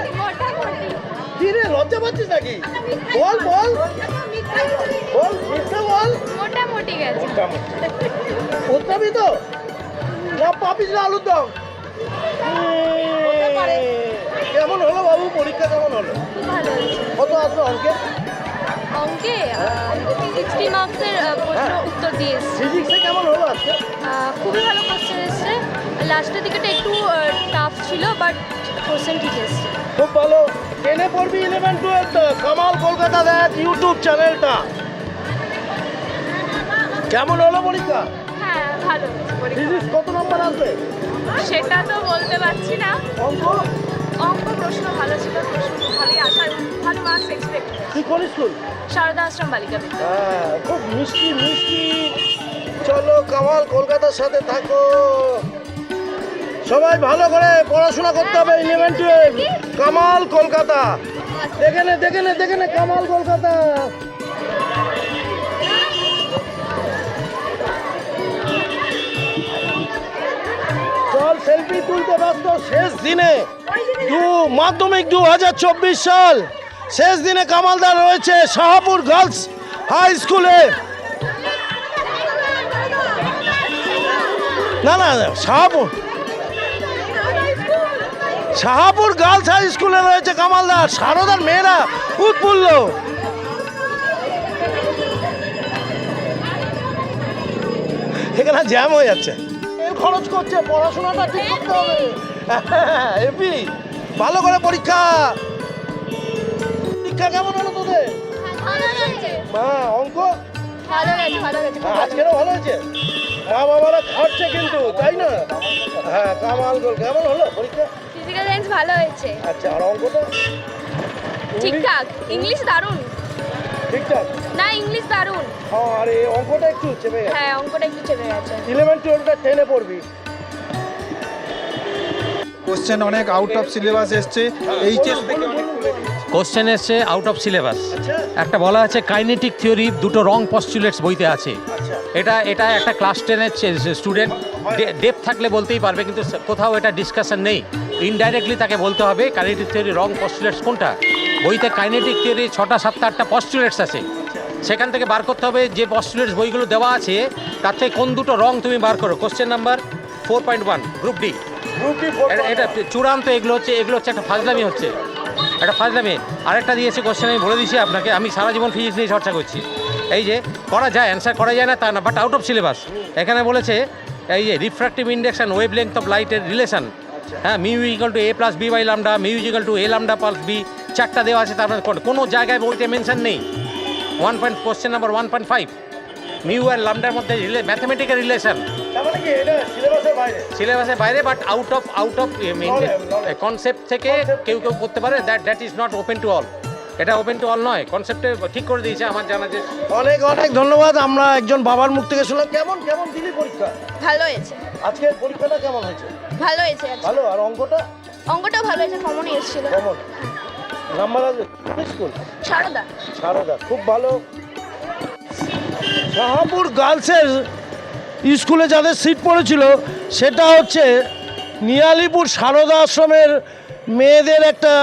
[SPEAKER 1] কি রে লজ্জা পাচ্ছিস নাকি? বল বল বল মিথ্যে বল।
[SPEAKER 3] মোটামুটি গেছে।
[SPEAKER 1] উত্তরবি তো না পাপিস না আলুর দম? কেমন হলো বাবু পরীক্ষা কেমন হলো?
[SPEAKER 3] ভালো হয়েছে।
[SPEAKER 1] কত আসবে অঙ্কে?
[SPEAKER 3] অঙ্কে 60 মার্কসের প্রশ্ন উত্তর দিয়ে এসেছে।
[SPEAKER 1] ফিজিক্সে কেমন হলো আজকে?
[SPEAKER 3] খুবই ভালো কোশ্চেন এসেছে। লাস্টের দিকেটা একটু টাফ ছিল, বাট কোশ্চেন ঠিক এসেছে।
[SPEAKER 1] খুব ভালো। 10-এ পড়বি 11-12 কামাল কলকাতা দেখ ইউটিউব চ্যানেলটা। কেমন হলো পরীক্ষা?
[SPEAKER 3] হ্যাঁ, ভালো হয়েছে পরীক্ষা।
[SPEAKER 1] ফিজিক্স কত নম্বর আসবে?
[SPEAKER 3] সেটা তো বলতে পারছি না।
[SPEAKER 1] অঙ্ক
[SPEAKER 3] অঙ্ক প্রশ্ন ভালো ছিল, প্রশ্ন ভালোই আসার ভালো মার্কস এক্সপেক্ট।
[SPEAKER 1] তুই কোন স্কুল?
[SPEAKER 3] শারদা আশ্রম বালিকা বিদ্যালয়।
[SPEAKER 1] হ্যাঁ খুব মিষ্টি মিষ্টি। চলো কামাল কলকাতার সাথে থাকো। সবাই ভালো করে পড়াশোনা করতে হবে। 11-12 কামাল কলকাতা। দেখে নে কামাল কলকাতা। চল সেলফি তুলতে ব্যস্ত। শেষ দিনে মাধ্যমিক 2024 সাল শেষ দিনে কামালদার রয়েছে শাহপুর গার্লস হাই স্কুলে। না শাহপুর গার্লস হাই স্কুলে রয়েছে কামালদার। সারদার মেয়েরা উৎফুল্ল। এখানে জ্যাম হয়ে যাচ্ছে। খরচ করছে, পড়াশোনাটা ঠিক করতে হবে। এপি ভালো করে পরীক্ষা কেমন হলো তোদের? অঙ্ক আজকেরও ভালো হয়েছে। মা বাবারা খাচ্ছে কিন্তু, তাই না? হ্যাঁ কামাল গোল। কেমন হলো পরীক্ষা?
[SPEAKER 3] ফিজিক্যাল সায়েন্স ভালো হয়েছে।
[SPEAKER 1] আচ্ছা আর অঙ্কটা?
[SPEAKER 3] ঠিকঠাক। ইংলিশ দারুণ।
[SPEAKER 1] ঠিকঠাক
[SPEAKER 3] না, ইংলিশ দারুণ।
[SPEAKER 1] আর এই অঙ্কটা একটু চেপে গেছে।
[SPEAKER 3] হ্যাঁ, অঙ্কটা একটু চেপে গেছে।
[SPEAKER 1] 11-12টা 10-এ পড়বি।
[SPEAKER 11] কোশ্চেন অনেক আউট অফ সিলেবাস এসছে। এইচএস থেকে অনেক
[SPEAKER 10] কোশ্চেন এসছে আউট অফ সিলেবাস।
[SPEAKER 1] আচ্ছা
[SPEAKER 10] একটা বলা আছে কাইনেটিক থিওরি, দুটো রং পস্টুলেটস বইতে আছে।
[SPEAKER 1] আচ্ছা
[SPEAKER 10] এটা একটা ক্লাস 10-এর স্টুডেন্ট ডেপ থাকলে বলতেই পারবে, কিন্তু কোথাও এটা ডিসকাশন নেই। ইনডাইরেক্টলি তাকে বলতে হবে কাইনেটিক থিওরি রং পস্টুলেটস কোনটা। বইতে কাইনেটিক থিওরি 6টা 7টা 8টা পস্টুলেটস আছে। সেখান থেকে বার করতে হবে যে পস্টুলেটস বইগুলো দেওয়া আছে তার থেকে কোন দুটো রং তুমি বার করো। Question number 4.1 group D. এটা চূড়ান্ত। এগুলো হচ্ছে একটা ফাজলামি হচ্ছে, একটা ফাজলামি। আরেকটা দিয়েছে কোশ্চেন, আমি বলে দিয়েছি আপনাকে। আমি সারা জীবন ফিজিক্স নিয়ে চর্চা করছি। এই যে করা যায়, অ্যান্সার করা যায় না তা না, বাট আউট অফ সিলেবাস। এখানে বলেছে এই যে refractive index and wave length of লাইটের রিলেশন। হ্যাঁ, mu equal to a plus b by lambda, mu equal to a lambda plus b। 4টা দেওয়া আছে, তারপরে কোনো জায়গায় বইতে মেনশন নেই। কোশ্চেন নাম্বার 1.5 মিউ আর লামডার মধ্যে ম্যাথমেটিক্যাল রিলেশন। সিলেবাসের বাইরে, বাট আউট অফ কনসেপ্ট থেকে কেউ করতে পারে। That is not open to all. এটা ওপেন টু অল নয়, কনসেপ্টে ঠিক করে দিয়েছে আমার জানা যে।
[SPEAKER 1] অনেক ধন্যবাদ। আমরা একজন বাবার মুখ থেকে শুনলাম। কেমন দিলি পরীক্ষা?
[SPEAKER 3] ভালো হয়েছে।
[SPEAKER 1] আজকের পরীক্ষাটা কেমন হয়েছে?
[SPEAKER 3] ভালো হয়েছে।
[SPEAKER 1] ভালো। আর অঙ্কটা?
[SPEAKER 3] অঙ্কটাও ভালো হয়েছে, কমনই এসেছিল।
[SPEAKER 1] কেমন নাম্বার আছে? স্কুল সারদা খুব ভালো। শাহপুর গার্লসের স্কুলে যাদের সিট পড়েছিল সেটা হচ্ছে নিয়ালিপুর সারদা আশ্রমের মেয়েদের একটা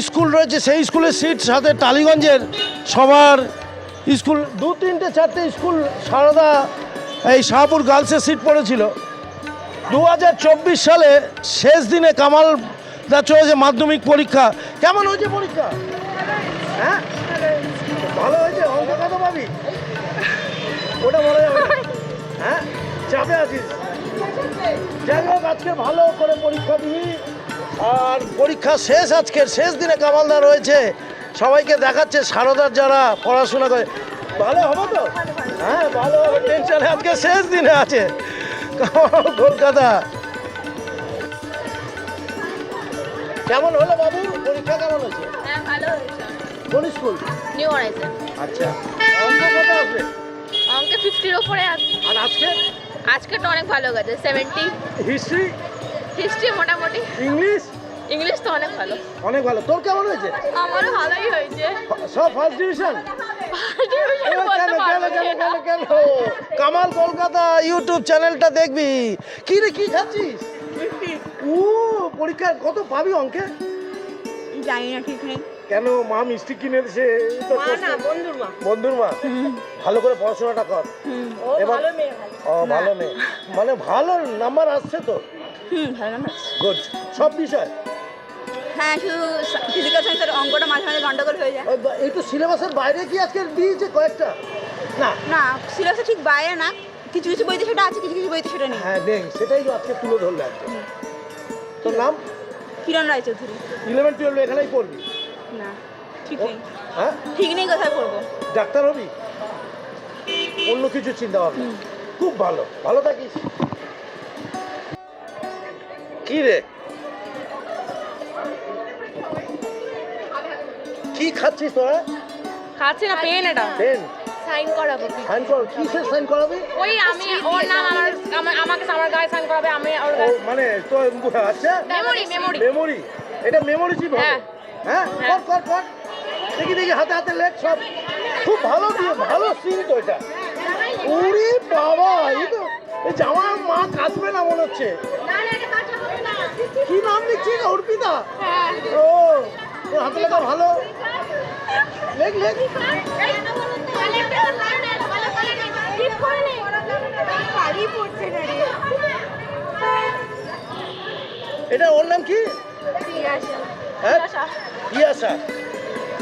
[SPEAKER 1] স্কুল রয়েছে। সেই স্কুলের সিট সাথে টালিগঞ্জের সবার স্কুল 2-3-4টে স্কুল সারদা এই শাহপুর গার্লসের সিট পড়েছিল। 2024 সালে শেষ দিনে কামালদা চলেছে মাধ্যমিক পরীক্ষা। কেমন হয়েছে পরীক্ষা? হ্যাঁ ভালো হয়েছে। অঙ্ক কত পাবি ওটা বলা যাবে না। হ্যাঁ চাপে আছিস। যাই হোক আজকে ভালো করে পরীক্ষা দিবি। আর পরীক্ষা শেষ, আজকের শেষ দিনে কামালদা রয়েছে। সবাইকে দেখাচ্ছে সারদার যারা পড়াশোনা করে। ভালো হবে তো? হ্যাঁ ভালো হবে, টেনশনে। আজকে শেষ দিনে আছে কলকাতা। কেমন হলো বাবু পরীক্ষা? কেমন হয়েছে?
[SPEAKER 3] হ্যাঁ, ভালো হয়েছে।
[SPEAKER 1] কোন স্কুল?
[SPEAKER 3] New Horizon.
[SPEAKER 1] আচ্ছা অঙ্ক কত আসবে?
[SPEAKER 3] অঙ্কে 50-এর উপরে আছে।
[SPEAKER 1] আর আজকে
[SPEAKER 3] তো অনেক ভালো গেছে, 70। হিস্ট্রি মোটামুটি। ইংলিশ তো অনেক ভালো।
[SPEAKER 1] তোর কেমন হয়েছে?
[SPEAKER 3] আমারও ভালোই হয়েছে।
[SPEAKER 1] সব ফার্স্ট ডিভিশন। কেন কামাল কলকাতা ইউটিউব চ্যানেলটা দেখবি। কি রে কি খাচ্ছিস? পরীক্ষা কত পাবি অঙ্কে?
[SPEAKER 3] জানি না ঠিক নেই।
[SPEAKER 1] কেন মা মিষ্টি কিনে দিছে?
[SPEAKER 2] বন্ধুর মা।
[SPEAKER 1] বন্ধুর মা, ভালো করে পড়াশোনাটা কর। এবার ভালো মেয়ে, মানে ভালো নাম্বার আসছে তো?
[SPEAKER 3] ভালো নাম্বার।
[SPEAKER 1] গুড। সব বিষয়?
[SPEAKER 3] হ্যাঁ, শুধু ফিজিক্যাল সায়েন্সের অঙ্কটা মাঝে মাঝে গন্ডগোল হয়ে যায়।
[SPEAKER 1] এই তো সিলেবাসের বাইরে কি আজকে দিয়েছে কয়েকটা? না
[SPEAKER 3] না, সিলেবাসে ঠিক বাইরে না, কিছু কিছু বইতে সেটা আছে, কিছু কিছু বইতে সেটা নেই।
[SPEAKER 1] হ্যাঁ নেই, সেটাই তো আজকে তুলে ধরলে আজকে। তোর নাম?
[SPEAKER 3] কিরণ রায়চৌধুরী।
[SPEAKER 1] 11-12 এখানেই পড়বি?
[SPEAKER 3] না, ঠিক নেই।
[SPEAKER 1] হ্যাঁ,
[SPEAKER 3] ঠিক নেই, কোথায় পড়বো?
[SPEAKER 1] ডাক্তার হবি? অন্য কিছু চিন্তা ভাবনা? খুব ভালো, ভালো থাকিস। কি রে, কি খাচ্ছিস তোরা?
[SPEAKER 6] খাচ্ছি না, পেন এটা
[SPEAKER 1] পেন
[SPEAKER 6] সাইন করাবো।
[SPEAKER 1] সাইন কর? কিসের সাইন করাবি?
[SPEAKER 6] ওই আমি ওর নাম আমাকে আমার গায়ে সাইন করাবে, আমি ওর
[SPEAKER 1] ও মানে তো আচ্ছা,
[SPEAKER 6] মেমোরি
[SPEAKER 1] মেমোরি। এটা মেমোরি চিপ হবে? হ্যাঁ, কর কর কর, দেখি দেখি, হাতে হাতে লেখ সব। খুব ভালো দিয়ে, ভালো সিন তো এটা। ওরে বাবা, এই তো এই জামা মা কাচবে না মনে হচ্ছে। কি নাম লিখছিস? অর্পিতা? ও, তোর হাতে লেখা ভালো। লেখ লেখ। এটা ওর নাম কি? হ্যাঁ, পিয়াসা।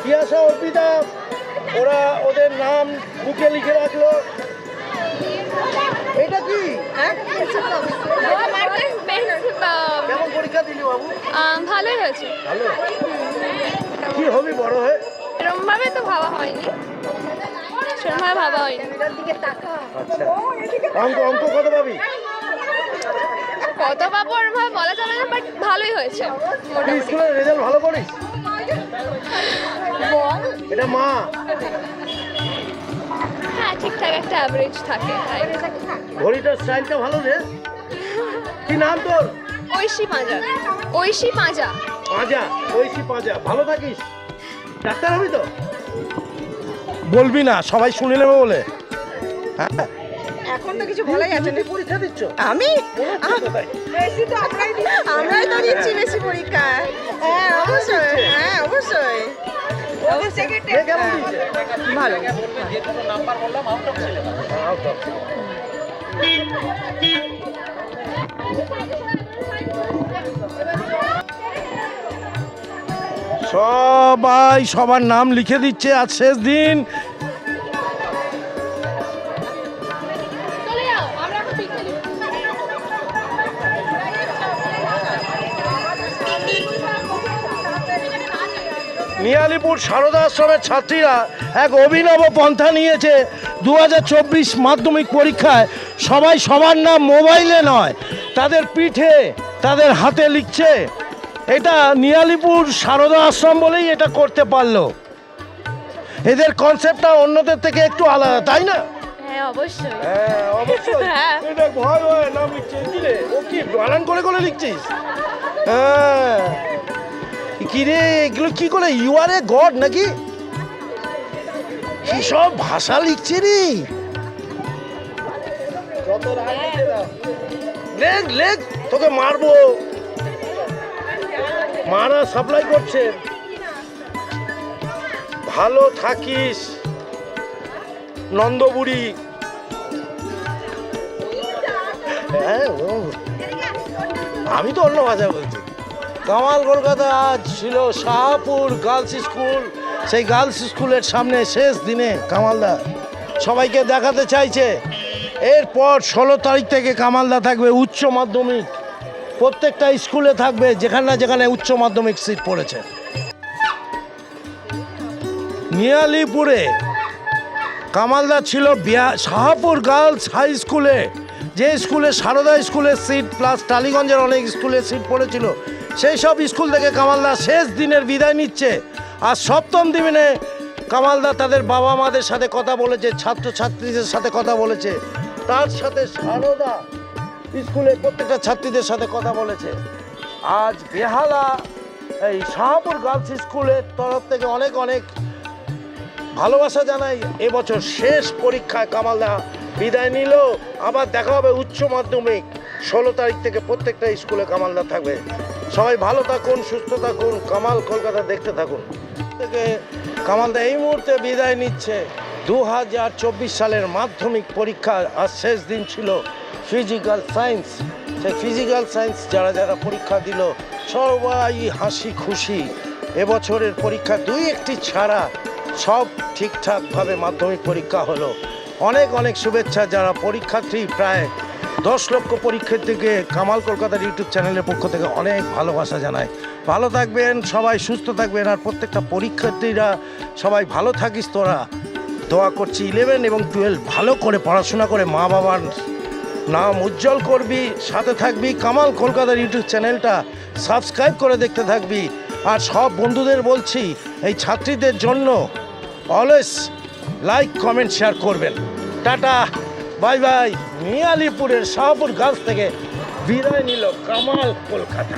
[SPEAKER 1] পিয়াসা, অর্পিতা, ওরা ওদের নাম বুকে লিখে রাখলো। এটা কি? কেমন পরীক্ষা দিলি বাবু?
[SPEAKER 6] ভালোই হয়েছে।
[SPEAKER 1] ভালো। কি হবি বড় হয়ে?
[SPEAKER 6] এরকম ভাবে তো ভাবা হয়নি, সেরকম ভাবে ভাবা হয়নি।
[SPEAKER 1] আচ্ছা, অঙ্ক অঙ্ক কত পাবি?
[SPEAKER 6] কত পাবো ওরকম ভাবে বলা যাবে না, বাট ভালোই হয়েছে।
[SPEAKER 1] তুই স্কুলের রেজাল্ট ভালো করিস? এটা মা?
[SPEAKER 6] হ্যাঁ, ঠিকঠাক একটা অ্যাভারেজ থাকে।
[SPEAKER 1] ঘড়িটার স্টাইলটা ভালো রে। কি নাম তোর?
[SPEAKER 6] ঐশী পাঁজা। ঐশী পাঁজা।
[SPEAKER 1] পাঁজা, ঐশী পাঁজা। ভালো থাকিস। ডাক্তার হবি তো? বলবি না, সবাই শুনে নেবে বলে। হ্যাঁ,
[SPEAKER 2] এখন তো কিছু বলাই যাচ্ছে না।
[SPEAKER 1] পরীক্ষা দিচ্ছ?
[SPEAKER 2] আমি
[SPEAKER 5] বেশি তো আমরাই তো দিচ্ছি বেশি পরীক্ষা। হ্যাঁ অবশ্যই, হ্যাঁ অবশ্যই।
[SPEAKER 1] কেমন দিচ্ছে?
[SPEAKER 2] ভালো।
[SPEAKER 10] নাম্বার বললাম আউট অফ সিলেবাস।
[SPEAKER 1] সবাই সবার নাম লিখে দিচ্ছে, আজ শেষ দিন।
[SPEAKER 6] চলে যাও, আমরা এখন পিকনিক।
[SPEAKER 1] নিয়ালিপুর সারদা আশ্রমের ছাত্রীরা এক অভিনব পন্থা নিয়েছে। 2024 মাধ্যমিক পরীক্ষায় সবাই সবার নাম মোবাইলে নয়, তাদের পিঠে, তাদের হাতে লিখছে। এটা নিয়ালিপুর সারদা আশ্রম বলেই এটা করতে পারলো। এদের কনসেপ্টটা অন্যদের থেকে একটু আলাদা, তাই না?
[SPEAKER 6] হ্যাঁ, অবশ্যই।
[SPEAKER 1] হ্যাঁ অবশ্যই।
[SPEAKER 6] হ্যাঁ।
[SPEAKER 1] এটা ভয় ভয় নাম লিখছিস কি রে? ও কি বানান করে করে লিখছিস? হ্যাঁ, কি রে এগুলো কি করে? ইউ আর এ গড নাকি? কি সব ভাষা লিখছে রে? লেখ লেখ, তোকে মারবো। মারা সাপ্লাই করছে। ভালো থাকিস নন্দবুড়ি। হ্যাঁ, আমি তো অন্য ভাষা বলছি। কামাল কলকাতা আজ ছিল শাহপুর গার্লস স্কুল। সেই গার্লস স্কুলের সামনে শেষ দিনে কামালদা সবাইকে দেখাতে চাইছে। এরপর 16 তারিখ থেকে কামালদা থাকবে উচ্চ মাধ্যমিক। প্রত্যেকটা স্কুলে থাকবে যেখানে না যেখানে উচ্চ মাধ্যমিক সিট পড়েছে। নিয়ালিপুরে কামালদা ছিল শাহপুর গার্লস হাই স্কুলে, যে স্কুলে সারদা স্কুলের সিট প্লাস টালিগঞ্জের অনেক স্কুলের সিট পড়েছিল। সেই সব স্কুল থেকে কামালদা শেষ দিনের বিদায় নিচ্ছে। আর 7ম দিনে কামালদা তাদের বাবা মাদের সাথে কথা বলেছে, ছাত্রছাত্রীদের সাথে কথা বলেছে, তার সাথে সারদা স্কুলের প্রত্যেকটা ছাত্রীদের সাথে কথা বলেছে। আজ বেহালা এই শাহপুর গার্লস স্কুলের তরফ থেকে অনেক অনেক ভালোবাসা জানাই। এবছর শেষ পরীক্ষায় কামালদা বিদায় নিল। আবার দেখা হবে উচ্চ মাধ্যমিক। 16 তারিখ থেকে প্রত্যেকটা স্কুলে কামালদা থাকবে। সবাই ভালো থাকুন, সুস্থ থাকুন, কামাল কলকাতা দেখতে থাকুন। থেকে কামালদা এই মুহূর্তে বিদায় নিচ্ছে। 2024 সালের মাধ্যমিক পরীক্ষা আর শেষ দিন ছিল ফিজিক্যাল সায়েন্স। সেই ফিজিক্যাল সায়েন্স যারা যারা পরীক্ষা দিল সবাই হাসি খুশি। এবছরের পরীক্ষা 2-1টি ছাড়া সব ঠিকঠাকভাবে মাধ্যমিক পরীক্ষা হলো। অনেক অনেক শুভেচ্ছা যারা পরীক্ষার্থী, প্রায় 10 লক্ষ পরীক্ষার্থীকে কামাল কলকাতার ইউটিউব চ্যানেলের পক্ষ থেকে অনেক ভালোবাসা জানায়। ভালো থাকবেন সবাই, সুস্থ থাকবেন, আর প্রত্যেকটা পরীক্ষার্থীরা সবাই ভালো থাকিস। তোরা দোয়া করছি 11 এবং 12 ভালো করে পড়াশোনা করে মা বাবার নাম উজ্জ্বল করবি, সাথে থাকবি। কামাল কলকাতার ইউটিউব চ্যানেলটা সাবস্ক্রাইব করে দেখতে থাকবি। আর সব বন্ধুদের বলছি এই ছাত্রীদের জন্য অলওয়েজ লাইক, কমেন্ট, শেয়ার করবেন। Tata, bye bye. মিয়ালিপুরের শাহপুর গাছ থেকে বিদায় নিল কামাল কলকাতা।